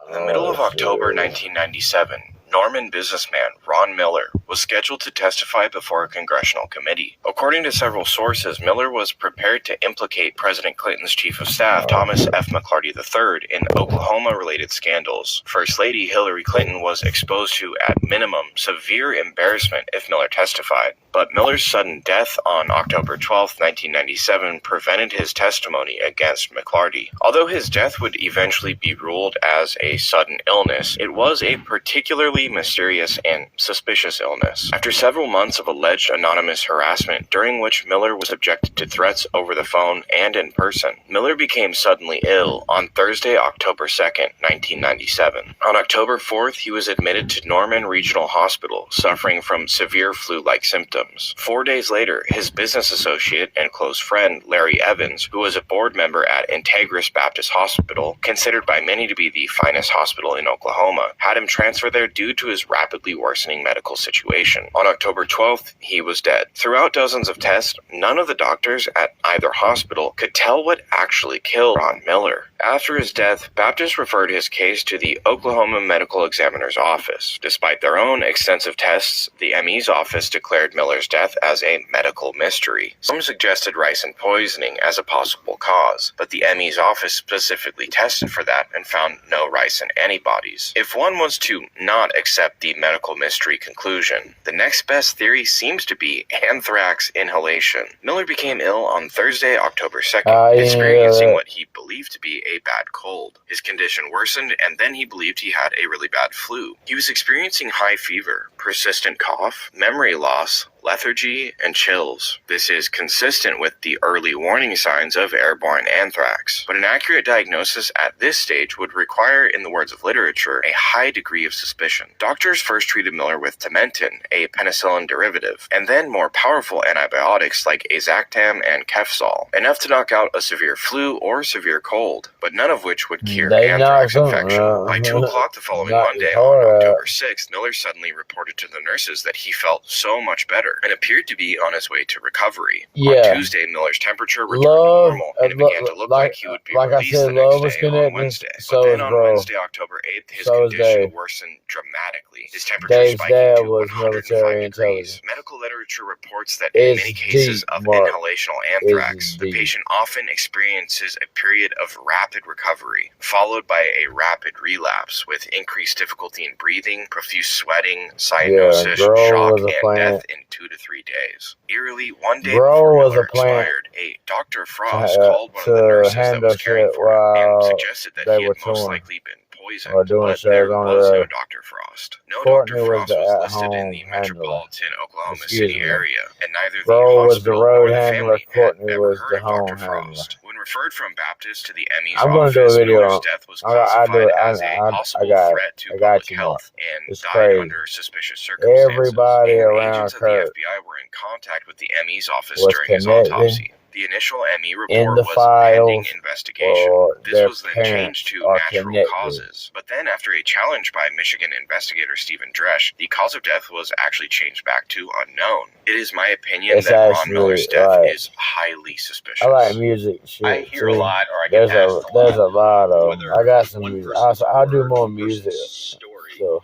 In the middle of October 1997, Norman businessman Ron Miller was scheduled to testify before a congressional committee. According to several sources, Miller was prepared to implicate President Clinton's chief of staff, Thomas F. McClarty III, in Oklahoma-related scandals. First Lady Hillary Clinton was exposed to, at minimum, severe embarrassment if Miller testified. But Miller's sudden death on October 12, 1997, prevented his testimony against McClarty. Although his death would eventually be ruled as a sudden illness, it was a particularly mysterious and suspicious illness. After several months of alleged anonymous harassment, during which Miller was subjected to threats over the phone and in person, Miller became suddenly ill on Thursday, October 2nd, 1997. On October 4th, he was admitted to Norman Regional Hospital, suffering from severe flu-like symptoms. 4 days later, his business associate and close friend, Larry Evans, who was a board member at Integris Baptist Hospital, considered by many to be the finest hospital in Oklahoma, had him transferred there due to his rapidly worsening medical situation. On October 12th, he was dead. Throughout dozens of tests, none of the doctors at either hospital could tell what actually killed Ron Miller. After his death, Baptist referred his case to the Oklahoma Medical Examiner's Office. Despite their own extensive tests, the ME's office declared Miller's death as a medical mystery. Some suggested ricin poisoning as a possible cause, but the ME's office specifically tested for that and found no ricin antibodies. If one was to not accept the medical mystery conclusion, the next best theory seems to be anthrax inhalation. Miller became ill on Thursday, October 2nd, experiencing what he believed to be a bad cold. His condition worsened, and then he believed he had a really bad flu. He was experiencing high fever, persistent cough, memory loss, lethargy, and chills. This is consistent with the early warning signs of airborne anthrax, but an accurate diagnosis at this stage would require, in the words of literature, a high degree of suspicion. Doctors first treated Miller with Timentin, a penicillin derivative, and then more powerful antibiotics like Azactam and Kefsol, enough to knock out a severe flu or severe cold, but none of which would cure anthrax infection. By 2 o'clock the following Monday, on October 6th, Miller suddenly reported to the nurses that he felt so much better and appeared to be on his way to recovery. On Tuesday, Miller's temperature returned to normal, and it began to look like he would be released the next day on Wednesday. But then on Wednesday, October 8th, his condition worsened dramatically. His temperature spiking to 105 degrees. Medical literature reports that in many cases of inhalational anthrax, the patient often experiences a period of rapid recovery, followed by a rapid relapse with increased difficulty in breathing, profuse sweating, cyanosis, shock, and death in 2 to 3 days. Eerily, one day before Miller expired, a Dr. Frost called one of the nurses that was caring for him and suggested that he had most likely been poisoned, but there was no Dr. Frost. No Dr. Frost was listed in the metropolitan Oklahoma City area, and neither the hospital nor the family had ever heard of Dr. Frost. When referred from Baptist to the ME's office, Miller's death was classified as a possible threat to public health and died under suspicious circumstances. Agents of the FBI were in contact with the ME's office during his autopsy. The initial ME report was pending investigation. This was then changed to natural causes. But then, after a challenge by Michigan investigator Stephen Dresch, the cause of death was actually changed back to unknown. It is my opinion that Ron Miller's death is highly suspicious. I like music. Shit, I hear a lot, or I get asked there's a lot of them. I got some music. I'll do more music. So.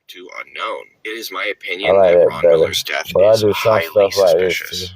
To unknown. It is my opinion that Ron Miller's death is highly suspicious.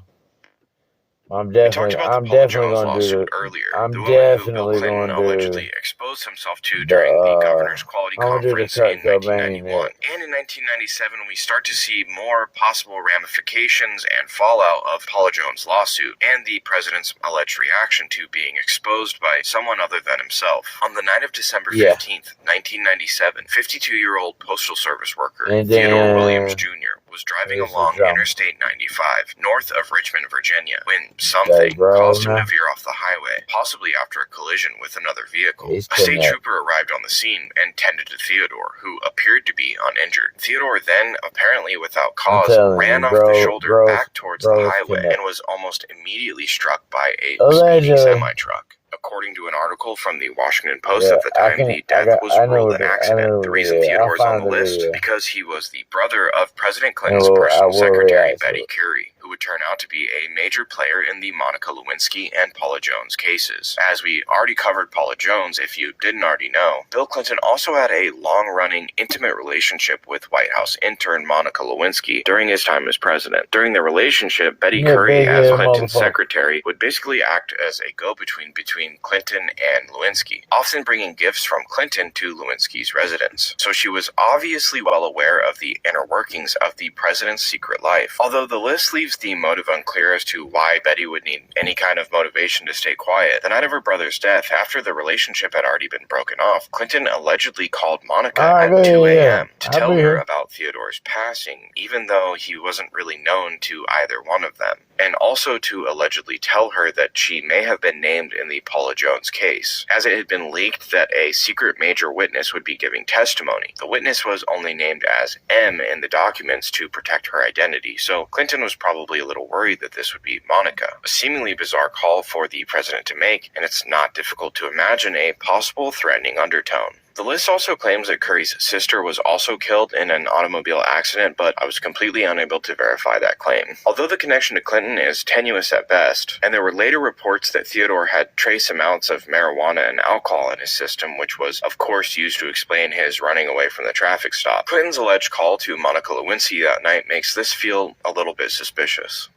I'm definitely going to do it. I'm definitely going to allegedly exposed himself to during the governor's quality conference in 1991. And in 1997, we start to see more possible ramifications and fallout of Paula Jones' lawsuit and the president's alleged reaction to being exposed by someone other than himself. On the night of December 15th, 1997, 52-year-old Postal Service worker Theodore Williams Jr. was driving along Interstate 95 north of Richmond, Virginia, when something caused him to veer off the highway, possibly after a collision with another vehicle. A state trooper arrived on the scene and tended to Theodore, who appeared to be uninjured. Theodore then, apparently without cause, ran off the shoulder back towards the highway and was almost immediately struck by a speeding semi-truck. According to an article from the Washington Post at the time, the death was ruled an accident. The reason Theodore is on the list because he was the brother of President Clinton's personal secretary, Betty Curie, who would turn out to be a major player in the Monica Lewinsky and Paula Jones cases. As we already covered Paula Jones, if you didn't already know, Bill Clinton also had a long-running, intimate relationship with White House intern Monica Lewinsky during his time as president. During the relationship, Betty Curie, as Clinton's secretary, would basically act as a go-between between Clinton and Lewinsky, often bringing gifts from Clinton to Lewinsky's residence. So she was obviously well aware of the inner workings of the president's secret life. Although the list leaves the motive unclear as to why Betty would need any kind of motivation to stay quiet, the night of her brother's death, after the relationship had already been broken off, Clinton allegedly called Monica at 2 a.m. to tell her about Theodore's passing, even though he wasn't really known to either one of them, and also to allegedly tell her that she may have been named in the Paula Jones case, as it had been leaked that a secret major witness would be giving testimony. The witness was only named as M in the documents to protect her identity, so Clinton was probably a little worried that this would be Monica. A seemingly bizarre call for the president to make, and it's not difficult to imagine a possible threatening undertone. The list also claims that Curie's sister was also killed in an automobile accident, but I was completely unable to verify that claim. Although the connection to Clinton is tenuous at best, and there were later reports that Theodore had trace amounts of marijuana and alcohol in his system, which was, of course, used to explain his running away from the traffic stop, Clinton's alleged call to Monica Lewinsky that night makes this feel a little bit suspicious.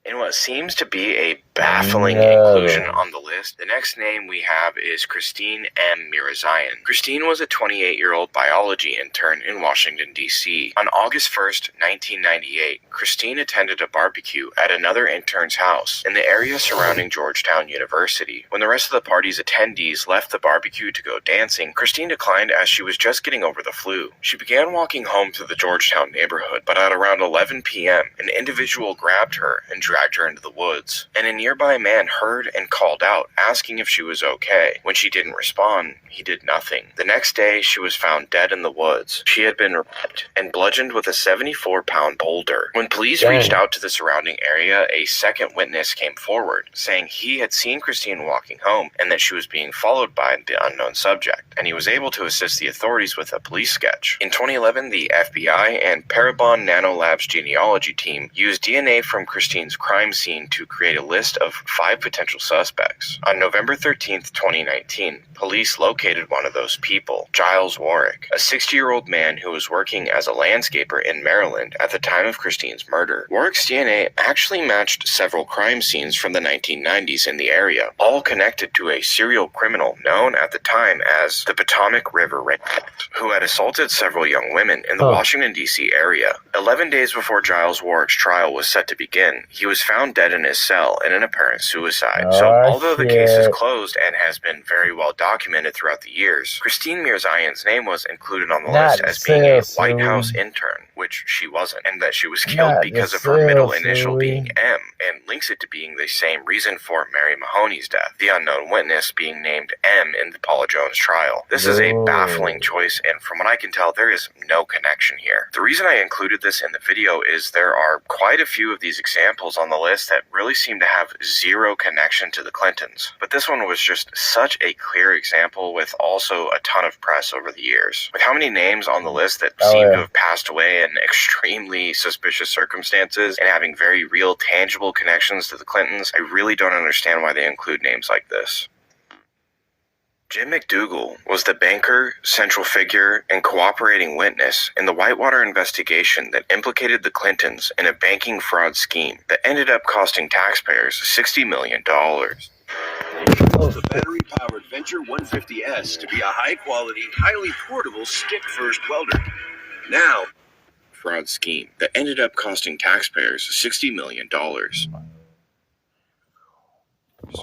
In what seems to be a baffling inclusion on the list, the next name we have is Christine M. Mirazian. Christine was a 28-year-old biology intern in Washington, D.C. On August 1st, 1998, Christine attended a barbecue at another intern's house in the area surrounding Georgetown University. When the rest of the party's attendees left the barbecue to go dancing, Christine declined as she was just getting over the flu. She began walking home through the Georgetown neighborhood, but at around 11 p.m., an individual grabbed her and dragged her into the woods, and a nearby man heard and called out, asking if she was okay. When she didn't respond, he did nothing. The next day, she was found dead in the woods. She had been raped and bludgeoned with a 74-pound boulder. When police reached out to the surrounding area, a second witness came forward, saying he had seen Christine walking home and that she was being followed by the unknown subject, and he was able to assist the authorities with a police sketch. In 2011, the FBI and Parabon Nanolabs genealogy team used DNA from Christine's crime scene to create a list of 5 potential suspects. On November 13th, 2019, police located one of those people, Giles Warwick, a 60-year-old man who was working as a landscaper in Maryland at the time of Christine's murder. Warwick's DNA actually matched several crime scenes from the 1990s in the area, all connected to a serial criminal known at the time as the Potomac River Rape, who had assaulted several young women in the Washington, D.C. area. 11 days before Giles Warwick's trial was set to begin, he was found dead in his cell in an apparent suicide. So although the case is closed and has been very well documented throughout the years, Christine Mirzayan's name was included on the list as being a White House intern, which she wasn't, and that she was killed because of her middle initial being M, and links it to being the same reason for Mary Mahoney's death, the unknown witness being named M in the Paula Jones trial. This is a baffling choice, and from what I can tell, there is no connection here. The reason I included this in the video is there are quite a few of these examples on the list that really seem to have zero connection to the Clintons, but this one was just such a clear example with also a ton of press over the years. With how many names on the list that seem to have passed away in extremely suspicious circumstances and having very real, tangible connections to the Clintons, I really don't understand why they include names like this. Jim McDougal was the banker, central figure, and cooperating witness in the Whitewater investigation that implicated the Clintons in a banking fraud scheme that ended up costing taxpayers $60 million. The battery-powered Venture 150S to be a high-quality, highly portable stick-first welder. Now, fraud scheme that ended up costing taxpayers $60 million.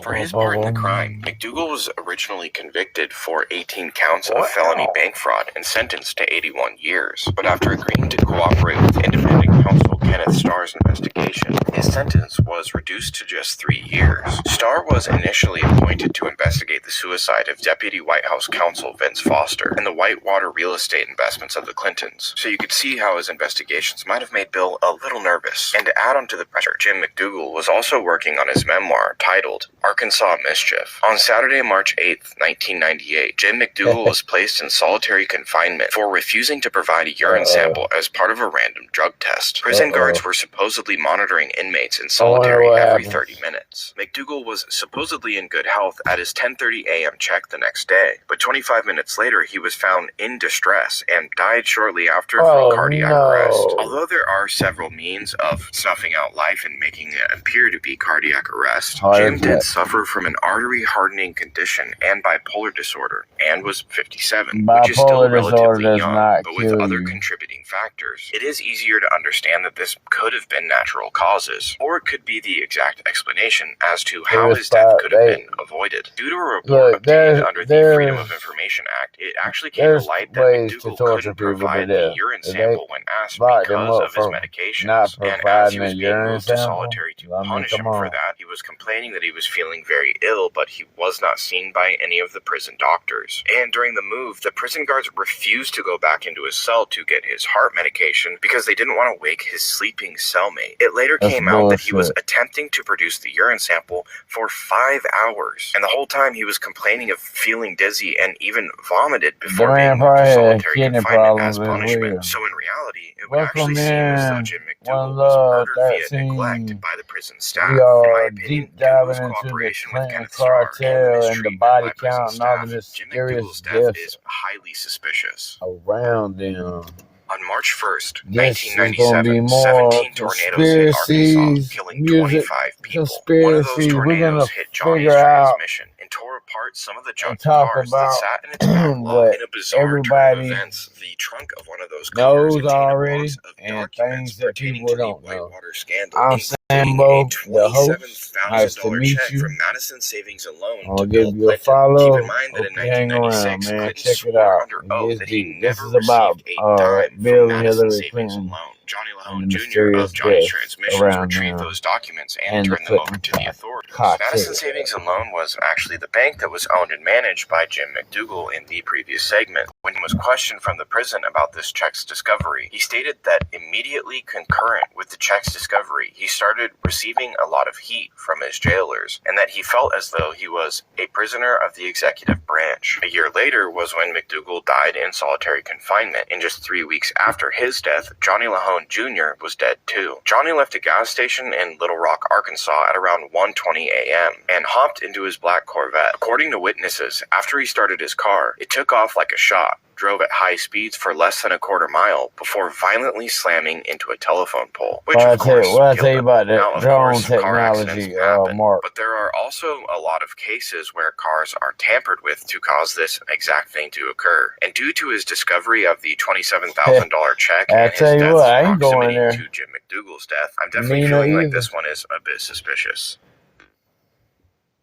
For his part in the crime, McDougal was originally convicted for 18 counts of felony bank fraud and sentenced to 81 years. But after agreeing to cooperate with independent counsel Kenneth Starr's investigation, his sentence was reduced to just 3 years. Starr was initially appointed to investigate the suicide of Deputy White House counsel Vince Foster and the Whitewater real estate investments of the Clintons. So you could see how his investigations might have made Bill a little nervous. And to add on to the pressure, Jim McDougal was also working on his memoir titled Arkansas Mischief. On Saturday, March 8th, 1998, Jim McDougal was placed in solitary confinement for refusing to provide a urine sample as part of a random drug test. Prison guards were supposedly monitoring inmates in solitary every 30 minutes. McDougal was supposedly in good health at his 10:30 a.m. check the next day, but 25 minutes later he was found in distress and died shortly after from cardiac arrest. Although there are several means of snuffing out life and making it appear to be cardiac arrest, Jim did suffer from an artery hardening condition and bipolar disorder, and was 57, which is still relatively young, but with other contributing factors. It is easier to understand that this could have been natural causes, or it could be the exact explanation as to how his death could have been avoided. Due to a report obtained under the Freedom of Information Act, it actually came to light that McDougal couldn't provide the urine sample when asked because of his medications, and as he was being moved to solitary to punish him for that, he was complaining that he was feeling very ill, but he was not seen by any of the prison doctors. And during the move, the prison guards refused to go back into his cell to get his heart medication because they didn't want to wake his sleeping cellmate. It later came out that he was attempting to produce the urine sample for 5 hours, and the whole time he was complaining of feeling dizzy and even vomited before being moved to solitary confinement as punishment. So in reality, it would actually seem as though Jim McDougal was murdered via neglect by the prison staff. In my opinion, Dougal's cooperation with Kenneth Starr and the body count and all the Jim McDougal's death is highly suspicious. Around them. On March 1st, This is 1997, 17 tornadoes hit Arkansas, killing 25 people. One of those tornadoes hit Johnny's transmission and tore apart some of the junk cars that sat in its back lot. In a bizarre turn of events, the trunk of one of those cars contained a box of documents pertaining to the Whitewater scandal, including a $27,000 check from Madison Savings and Loan to Bill Clinton. Keep in mind that in 1996, Clinton swore under oath that he never received a dime from Madison Savings and Loan. Johnny LaHone Jr. of Johnny's Transmissions retrieved those documents and turned them over to the authorities. Madison Savings and Loan was actually the bank that was owned and managed by Jim McDougal in the previous segment. When he was questioned from the prison about this check's discovery, he stated that immediately concurrent with the check's discovery, he started receiving a lot of heat from his jailers, and that he felt as though he was a prisoner of the executive branch. A year later was when McDougal died in solitary confinement, and just 3 weeks after his death, Johnny LaHone Jr. was dead too. Johnny left a gas station in Little Rock, Arkansas at around 1:20 a.m. and hopped into his black Corvette. According to witnesses, after he started his car, it took off like a shot, drove at high speeds for less than a quarter mile before violently slamming into a telephone pole, which of course killed him. Now, of course, car accidents happen, but there are also a lot of cases where cars are tampered with to cause this exact thing to occur. And due to his discovery of the $27,000 check and his death's proximity to Jim McDougal's death, I'm definitely feeling like this one is a bit suspicious.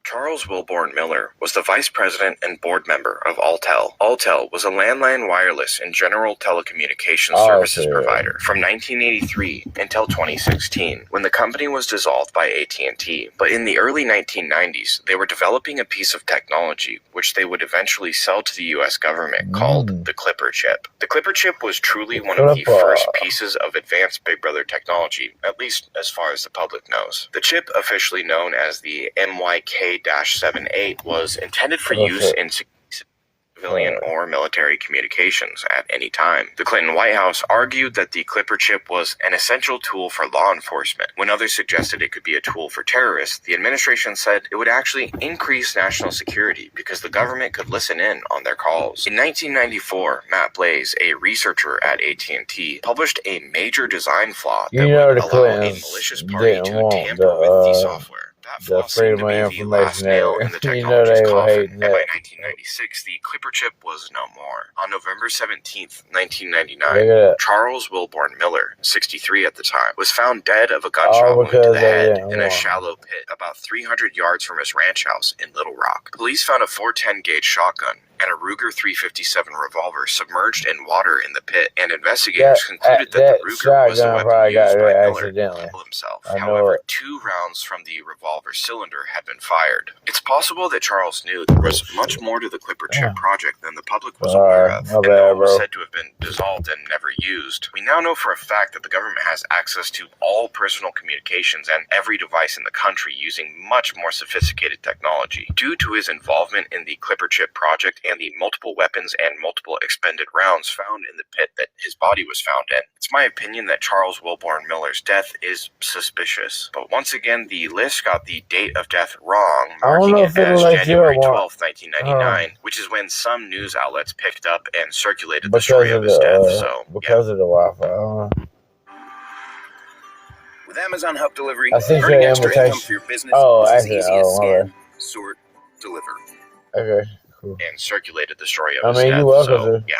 Charles Wilborn Miller was the vice president and board member of Alltel. Alltel was a landline, wireless, and general telecommunications services provider from 1983 until 2016, when the company was dissolved by AT&T. But in the early 1990s, they were developing a piece of technology which they would eventually sell to the U.S. government called the Clipper chip. The Clipper chip was truly one of the first pieces of advanced Big Brother technology, at least as far as the public knows. The chip, officially known as the MYK-78, was intended for use in civilian or military communications at any time. The Clinton White House argued that the Clipper chip was an essential tool for law enforcement. When others suggested it could be a tool for terrorists, the administration said it would actually increase national security because the government could listen in on their calls. In 1994, Matt Blaze, a researcher at AT&T, published a major design flaw that would allow a malicious party to tamper with the software. That flaw seemed to be the last nail in the technology's coffin, and by 1996, the Clipper chip was no more. On November 17th, 1999, Charles Wilborn Miller, 63 at the time, was found dead of a gunshot wound to the head in a shallow pit about 300 yards from his ranch house in Little Rock. Police found a .410 gauge shotgun and a Ruger 357 revolver submerged in water in the pit, and investigators concluded that the Ruger was the weapon used by Miller to kill himself. However, 2 rounds from the revolver cylinder had been fired. It's possible that Charles knew there was much more to the Clipper chip project than the public was aware of, and though it was said to have been dissolved and never used, we now know for a fact that the government has access to all personal communications and every device in the country using much more sophisticated technology. Due to his involvement in the Clipper chip project and the multiple weapons and multiple expended rounds found in the pit that his body was found in, it's my opinion that Charles Wilborn Miller's death is suspicious. But once again, the list got the date of death wrong, marking it as January 12th, 1999, which is when some news outlets picked up and circulated the story of his death. So, because of the Wi-Fi. With Amazon Help Delivery, I think earning extra income for your business is as easy as scan, sort, deliver. Okay. Cool. And circulated the story of his death, so, yeah.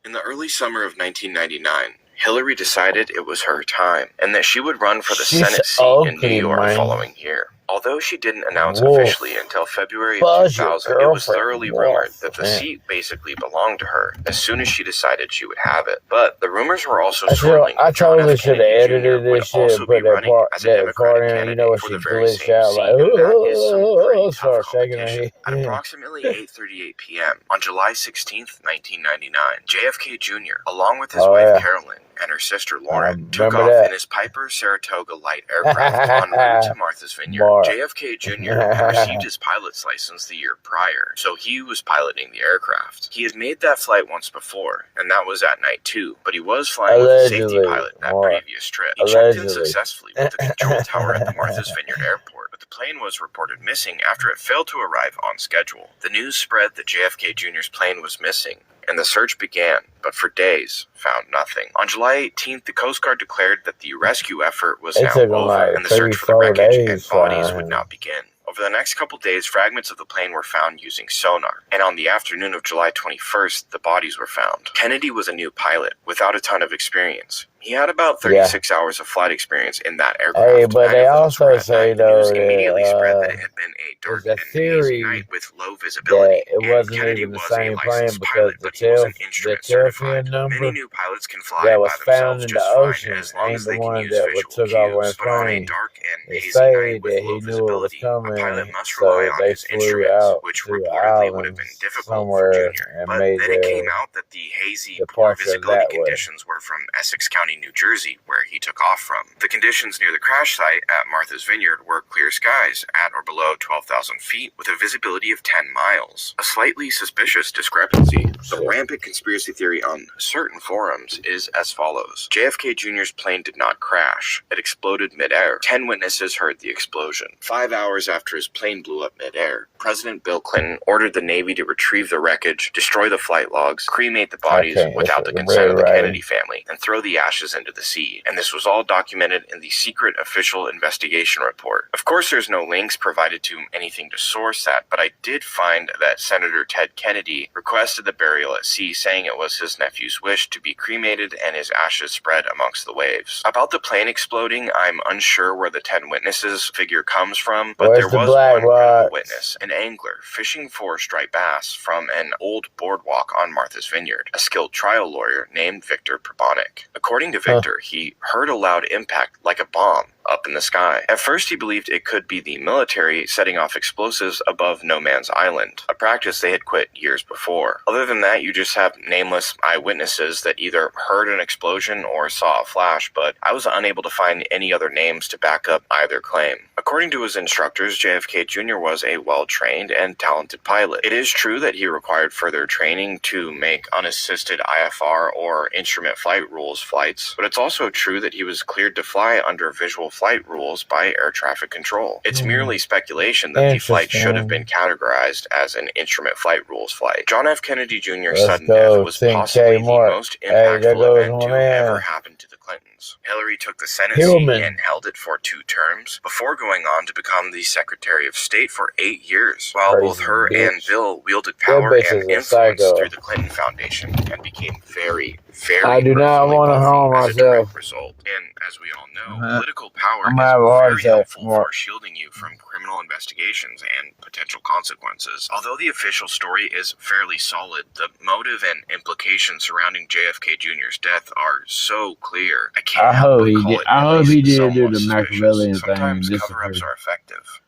In the early summer of 1999, Hillary decided it was her time, and that she would run for the Senate seat in New York following year. Although she didn't announce officially until February of 2000, it was thoroughly rumored that the seat basically belonged to her as soon as she decided she would have it. But the rumors were also swirling. I totally should have edited this shit and put that part in. You know what, she glitched out like, start shaking her head. At approximately 8:38 p.m. on July 16th, 1999, JFK Jr., along with his wife Carolyn and her sister Lauren, took off in his Piper Saratoga light aircraft en route to Martha's Vineyard. JFK Jr. had received his pilot's license the year prior, so he was piloting the aircraft. He had made that flight once before, and that was at night 2, but he was flying with a safety pilot that previous trip. He checked in successfully with the control tower at the Martha's Vineyard Airport, but the plane was reported missing after it failed to arrive on schedule. The news spread that JFK Jr.'s plane was missing, and the search began, but for days found nothing. On July 18th, the Coast Guard declared that the rescue effort was now over, and the search for the wreckage and bodies would now begin. Over the next couple days, fragments of the plane were found using sonar, and on the afternoon of July 21st, the bodies were found. Kennedy was a new pilot, without a ton of experience. He had about 36 hours of flight experience in that aircraft. Hey, but they also say, though, news immediately spread that it had been a dark and hazy night with low visibility. It wasn't even the same plane because the tailfin number Many new pilots can fly that was by found in themselves the just ocean fine, as long ain't as the they can one use that visual took off on cues. his But on a plane. dark and They hazy say night with that low he knew it was visibility, coming, a pilot must so rely on they his flew instruments, out which to the reportedly would have islands been difficult for somewhere Junior. and But made then it came their out that the hazy, poor departure visibility that way. conditions were from Essex County, New Jersey, where he took off from. The conditions near the crash site at Martha's Vineyard were clear skies at or below 12,000 feet with a visibility of 10 miles. A slightly suspicious discrepancy. The rampant conspiracy theory on certain forums is as follows. JFK Jr.'s plane did not crash. It exploded midair. 10 witnesses heard the explosion. 5 hours after his plane blew up midair, President Bill Clinton ordered the Navy to retrieve the wreckage, destroy the flight logs, cremate the bodies without the consent of the Kennedy family, and throw the ashes into the sea. And this was all documented in the secret official investigation report. Of course, there's no links provided to anything to source that, but I did find that Senator Ted Kennedy requested the burial at sea, saying it was his nephew's wish to be cremated and his ashes spread amongst the waves. About the plane exploding, I'm unsure where the 10 witnesses figure comes from, but there was one credible witness, an angler fishing for striped bass from an old boardwalk on Martha's Vineyard, a skilled trial lawyer named Victor Probonik. According to Victor, he heard a loud impact like a bomb up in the sky. At first, he believed it could be the military setting off explosives above No Man's Island, a practice they had quit years before. Other than that, you just have nameless eyewitnesses that either heard an explosion or saw a flash, but I was unable to find any other names to back up either claim. According to his instructors, JFK Jr. was a well-trained and talented pilot. It is true that he required further training to make unassisted IFR or instrument flight rules flights, but it's also true that he was cleared to fly under visual flight rules by air traffic control. It's merely speculation that the flight should have been categorized as an instrument flight rules flight. John F. Kennedy Jr.'s sudden death was possibly the most impactful event to ever happen to the Clintons. Hillary took the Senate seat and held it for 2 terms before going on to become the Secretary of State for 8 years, while both her and Bill wielded power and influence through the Clinton Foundation and became very I do not want to harm myself. Result. And as we all know, political power I'm is gonna have a heart very attack helpful tomorrow. for shielding you from criminal investigations and potential consequences. Although the official story is fairly solid, the motive and implications surrounding JFK Jr.'s death are so clear. I can't help but call it I hope he did do somewhat the suspicious. Machiavellian thing. Sometimes cover-ups are effective.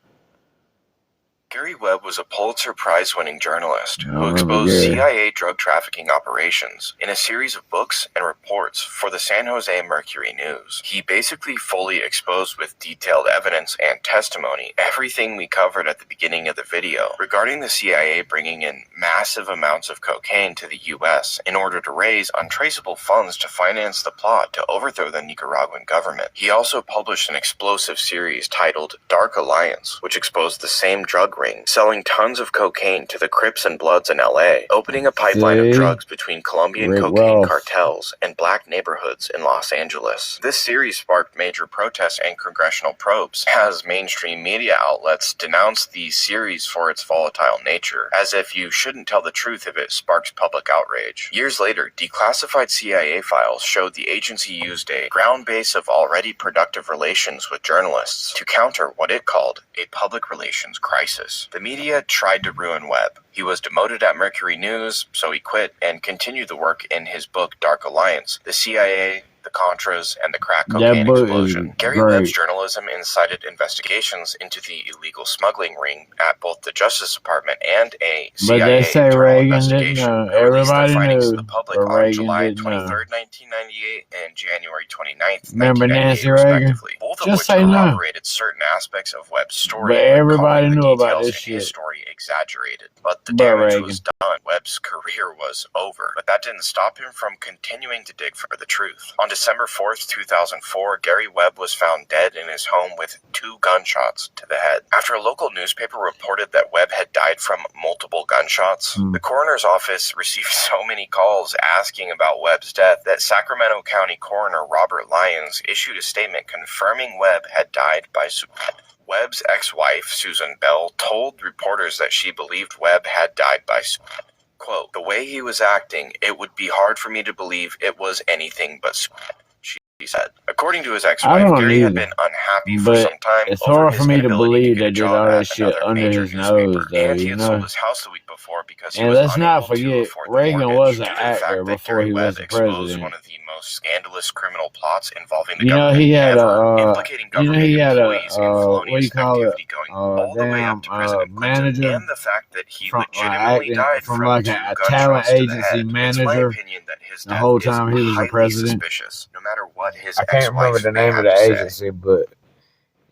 Gary Webb was a Pulitzer Prize-winning journalist who exposed CIA drug trafficking operations in a series of books and reports for the San Jose Mercury News. He basically fully exposed with detailed evidence and testimony everything we covered at the beginning of the video regarding the CIA bringing in massive amounts of cocaine to the U.S. in order to raise untraceable funds to finance the plot to overthrow the Nicaraguan government. He also published an explosive series titled Dark Alliance, which exposed the same drug ring, selling tons of cocaine to the Crips and Bloods in LA, opening a pipeline of drugs between Colombian cocaine cartels and black neighborhoods in Los Angeles. This series sparked major protests and congressional probes, as mainstream media outlets denounced the series for its volatile nature, as if you shouldn't tell the truth if it sparks public outrage. Years later, declassified CIA files showed the agency used a ground base of already productive relations with journalists to counter what it called a public relations crisis. The media tried to ruin Webb. He was demoted at Mercury News, so he quit and continued the work in his book Dark Alliance, the CIA, the Contras, and the crack cocaine explosion. Gary Webb's journalism incited investigations into the illegal smuggling ring at both the Justice Department and a CIA internal investigation. Everybody knew the public on July 23rd, 1998 and January 29th, 1998, respectively. Both of which corroborated certain aspects of Webb's story, but everybody knew about this shit. His story exaggerated. But the damage was done. Webb's career was over, but that didn't stop him from continuing to dig for the truth. On December 4th, 2004, Gary Webb was found dead in his home with 2 gunshots to the head. After a local newspaper reported that Webb had died from multiple gunshots, the coroner's office received so many calls asking about Webb's death that Sacramento County Coroner Robert Lyons issued a statement confirming Webb had died by suicide. Webb's ex-wife, Susan Bell, told reporters that she believed Webb had died by suicide. Quote, "The way he was acting, it would be hard for me to believe it was anything but suicide," she said. According to his ex-wife, Gary had been unhappy for some time. It's hard for me to believe they did all that shit under his nose, though, and he had sold his house the week before because he was let's not unable to forget, afford the Reagan mortgage was due an to the fact actor that before Gary he Webb was the exposed president. one of the most scandalous criminal plots involving the You know, government he had ever, implicating government employees in what do you felonious call it? activity going all the way up to President Clinton, Manager and the fact that he from legitimately died from from like 2 a gunshots talent to the agency head. It's my manager opinion that his the death whole is time he was the highly president. suspicious, no matter what his I can't remember ex-wife the may name of have the to say. agency, but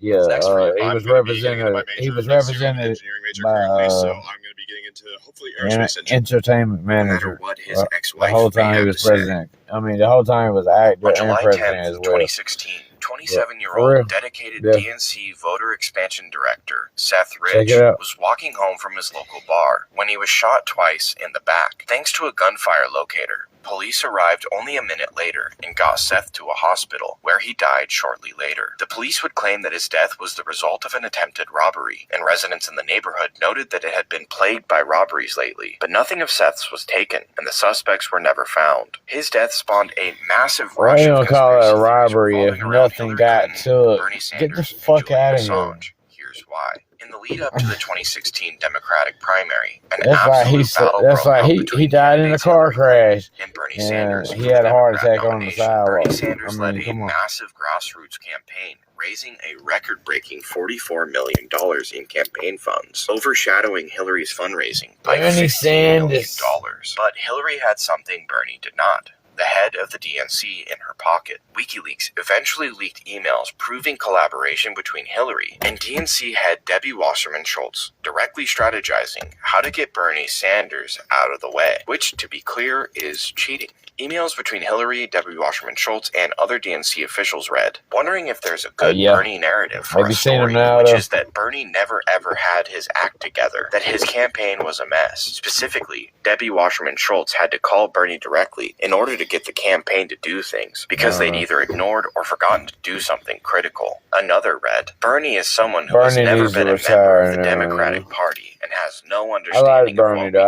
yeah, he was represented. He was represented by so I'm going to be getting into hopefully aerospace entertainment manager. What his The whole time he was president. I mean, the whole time he was actor On and July president 10th, as well. 2016, 27-year-old dedicated DNC voter expansion director Seth Rich was walking home from his local bar when he was shot twice in the back. Thanks to a gunfire locator, police arrived only a minute later and got Seth to a hospital, where he died shortly later. The police would claim that his death was the result of an attempted robbery, and residents in the neighborhood noted that it had been plagued by robberies lately. But nothing of Seth's was taken, and the suspects were never found. His death spawned a massive rush of conspiracy call it a theories robbery if revolving around nothing Hillary got Clinton, to Bernie it. Sanders, Get the and fuck Julian out of here. Assange. Here's why. In the lead up to the 2016 Democratic primary, an That's like absolute battle that's broke like out he between died in a candidates car crash and Bernie and Sanders he for had the a heart Democrat attack on the nomination. sidewalk. Bernie Sanders led a come on. massive grassroots campaign, raising a record-breaking $44 million in campaign funds, overshadowing Hillary's fundraising by Bernie $15 million. Sanders. But Hillary had something Bernie did not: the head of the DNC in her pocket. WikiLeaks eventually leaked emails proving collaboration between Hillary and DNC head Debbie Wasserman Schultz, directly strategizing how to get Bernie Sanders out of the way, which, to be clear, is cheating. Emails between Hillary, Debbie Wasserman Schultz, and other DNC officials read, wondering if there's a good Bernie narrative for a story, which is that Bernie never ever had his act together, that his campaign was a mess. Specifically, Debbie Wasserman Schultz had to call Bernie directly in order to get the campaign to do things, because they'd either ignored or forgotten to do something critical. Another read, Bernie is someone who has never been a member of the Democratic Party and has no understanding of what we do,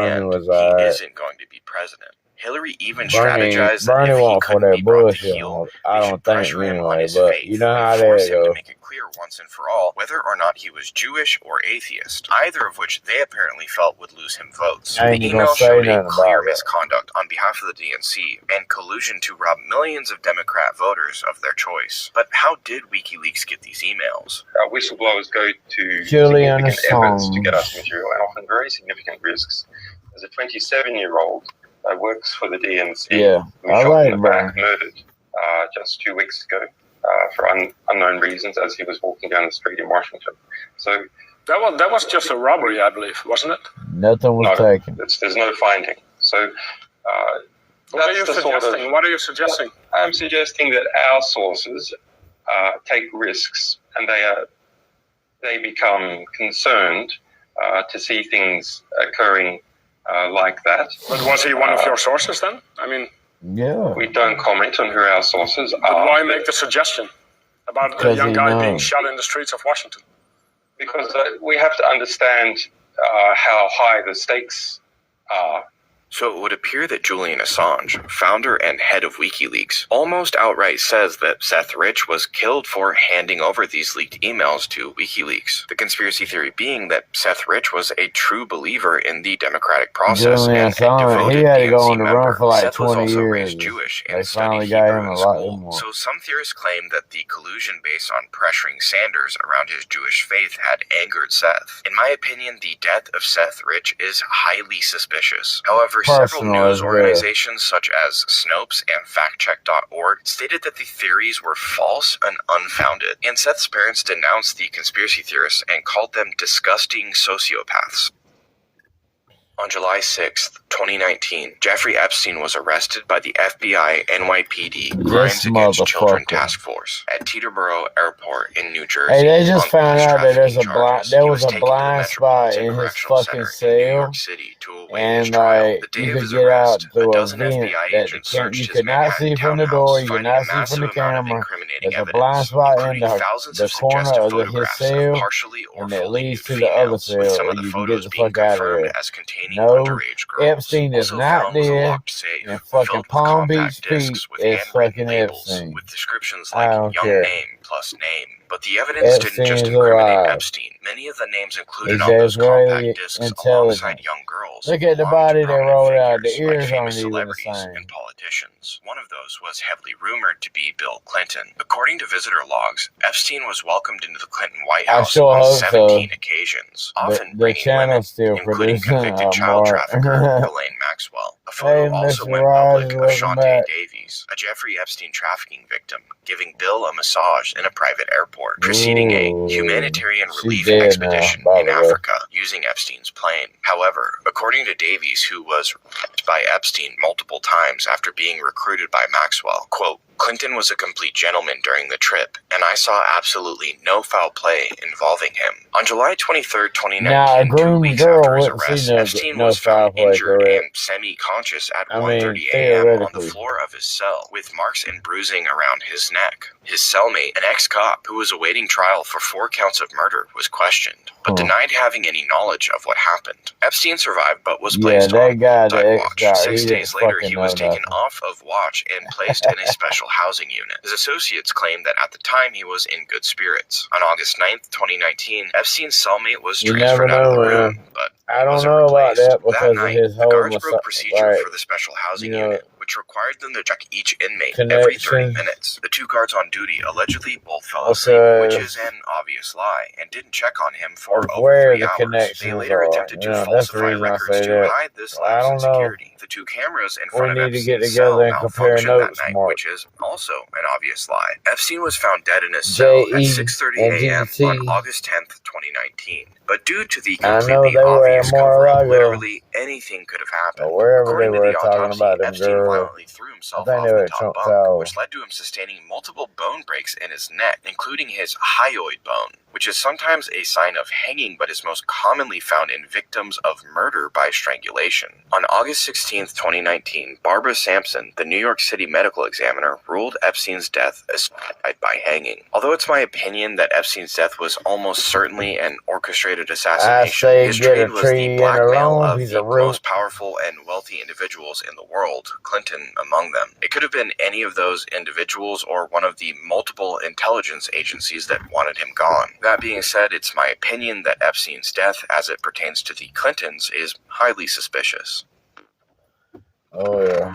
and he isn't going to be president. Hillary even strategized that if he couldn't be brought to heel, they should pressure him on his faith and force him to make it clear once and for all whether or not he was Jewish or atheist, either of which they apparently felt would lose him votes. The email showed a clear misconduct on behalf of the DNC and collusion to rob millions of Democrat voters of their choice. But how did WikiLeaks get these emails? Whistleblowers go to Julian significant efforts to get us material, and often very significant risks. As a 27-year-old, works for the DNC. Yeah, who was shot in the back, murdered just 2 weeks ago for unknown reasons as he was walking down the street in Washington. So that was just a robbery, I believe, wasn't it? Nothing was taken. There's no finding. So what are you suggesting? What are you suggesting? I'm suggesting that our sources take risks, and they become concerned to see things occurring like that. But was he one of your sources then? I mean, yeah. We don't comment on who our sources are. But why make the suggestion about the young guy being shot in the streets of Washington? Because we have to understand how high the stakes are. So it would appear that Julian Assange, founder and head of WikiLeaks, almost outright says that Seth Rich was killed for handing over these leaked emails to WikiLeaks. The conspiracy theory being that Seth Rich was a true believer in the democratic process and a devoted he had to go DNC on the member. run for like Seth 20 was also years. raised Jewish and They studied finally got Hebrew him in a lot school. more. So some theorists claim that the collusion based on pressuring Sanders around his Jewish faith had angered Seth. In my opinion, the death of Seth Rich is highly suspicious. However, several news organizations such as Snopes and FactCheck.org stated that the theories were false and unfounded, and Seth's parents denounced the conspiracy theorists and called them disgusting sociopaths. On July 6, 2019, Jeffrey Epstein was arrested by the FBI NYPD Crimes Against Children Task Force at Teterboro Airport in New Jersey. Hey, they just found out that there was a blind spot in his fucking cell, and like you could get out through a vent that you could not see from the door, you could not see from the camera. There's a blind spot in the corner of his cell, and that leads to the other cell, where you can get the fuck out of there. No, Epstein is not there, and fucking Palm Beach Pete is fucking Epstein. With descriptions like young name plus name. But the evidence didn't just incriminate Epstein. Many of the names included on those compact discs alongside young girls. Look at the body they rolled out. The ears aren't even the same. And politicians. One of those was heavily rumored to be Bill Clinton. According to visitor logs, Epstein was welcomed into the Clinton White House on 17 occasions, often bringing women, including convicted child trafficker Ghislaine Maxwell. A photo also went public of Shantae Davies, a Jeffrey Epstein trafficking victim, giving Bill a massage in a private airport, preceding a humanitarian relief expedition in Africa using Epstein's plane. However, according to Davies, who was raped by Epstein multiple times after being recruited by Maxwell, quote, Clinton was a complete gentleman during the trip, and I saw absolutely no foul play involving him. On July 23, 2019, 2 weeks after his arrest, Epstein was found injured and semi-conscious at 1:30 a.m. on the floor of his cell, with marks and bruising around his neck. His cellmate, an ex-cop who was awaiting trial for 4 counts of murder, was questioned, but denied having any knowledge of what happened. Epstein survived, but was placed on night watch. 6 days later, he was taken off of watch and placed in a special housing unit. His associates claimed that at the time he was in good spirits. On August 9th, 2019, Epstein's cellmate was transferred out of the room, but I don't know about that because that night, of his whole the guards broke procedure for the special housing unit, which required them to check each inmate every 30 minutes. The 2 guards on duty allegedly both fell asleep, which is an obvious lie, and didn't check on him for over 3 hours. They later attempted to falsify records to hide this lapse in security. The 2 cameras in front of Epstein's cell malfunctioned that night, which is also an obvious lie. Epstein was found dead in his cell at 6:30 a.m. on August 10th, 2019. But due to the completely obvious cover-up, literally anything could have happened. According to the autopsy, Epstein violently threw himself off the top bunk, which led to him sustaining multiple bone breaks in his neck, including his hyoid bone, which is sometimes a sign of hanging but is most commonly found in victims of murder by strangulation. On August 16, 2019, Barbara Sampson, the New York City medical examiner, ruled Epstein's death as suicide by hanging. Although it's my opinion that Epstein's death was almost certainly an orchestrated assassination, his trade was the blackmail of the most powerful and wealthy individuals in the world, Clinton among them. It could have been any of those individuals or one of the multiple intelligence agencies that wanted him gone. That being said, it's my opinion that Epstein's death, as it pertains to the Clintons, is highly suspicious. Oh, yeah.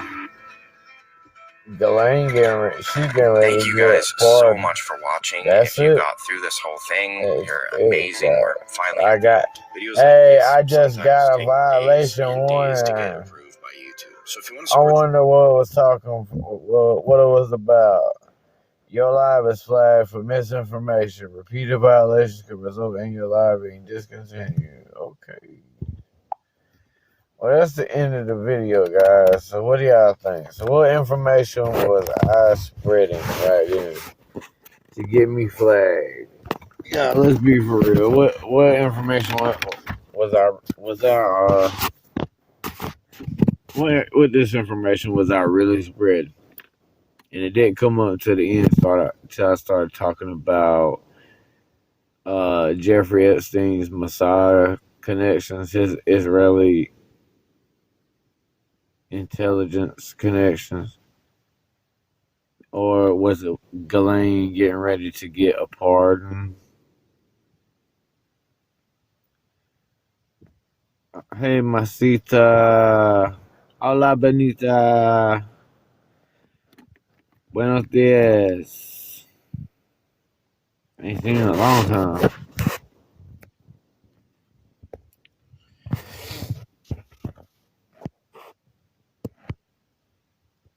Ghislaine she's getting ready. Thank you guys so much for watching. If you got through this whole thing, you're amazing. We're finally videos. Hey, I just got a violation warning. So if you want I wonder what it was about. Your live is flagged for misinformation. Repeated violations could result in your live being discontinued. Okay. Well, that's the end of the video, guys. So what do y'all think? So what information was I spreading right here to get me flagged? Yeah, let's be for real. What information was what disinformation was I really spreading? And it didn't come up to the end until I started talking about Jeffrey Epstein's Mossad connections, his Israeli intelligence connections. Or was it Ghislaine getting ready to get a pardon? Hey, Masita. Hola, Benita. Buenos dias. Ain't seen in a long time.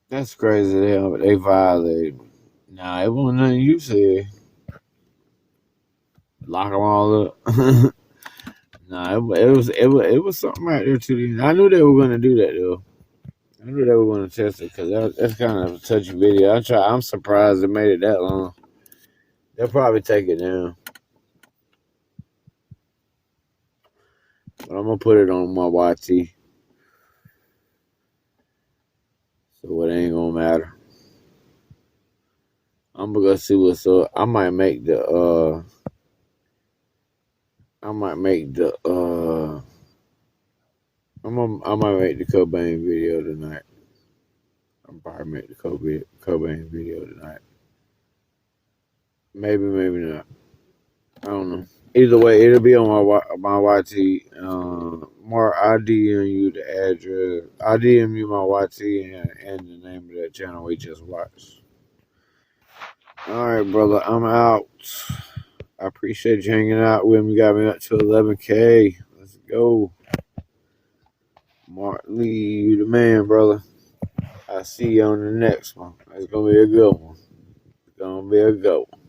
That's crazy. They violated me. Nah, it wasn't nothing you said. Lock them all up. Nah, it was something right there too. I knew they were gonna do that though. I knew they were gonna test it because that's kind of a touchy video. I'm surprised it made it that long. They'll probably take it down, but I'm gonna put it on my YT, so it ain't gonna matter. I'm gonna go see what's up. I might make the I might make the Cobain video tonight. I'll probably make the Cobain video tonight. Maybe not. I don't know. Either way, it'll be on my YT. Mark, I'll DM you the address. I'll DM you my YT and the name of that channel we just watched. All right, brother. I'm out. I appreciate you hanging out with me. Got me up to 11K. Let's go. Mark Lee, you the man, brother. I'll see you on the next one. It's going to be a good one. It's going to be a good one.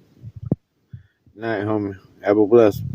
Night, homie. Have a blessed one.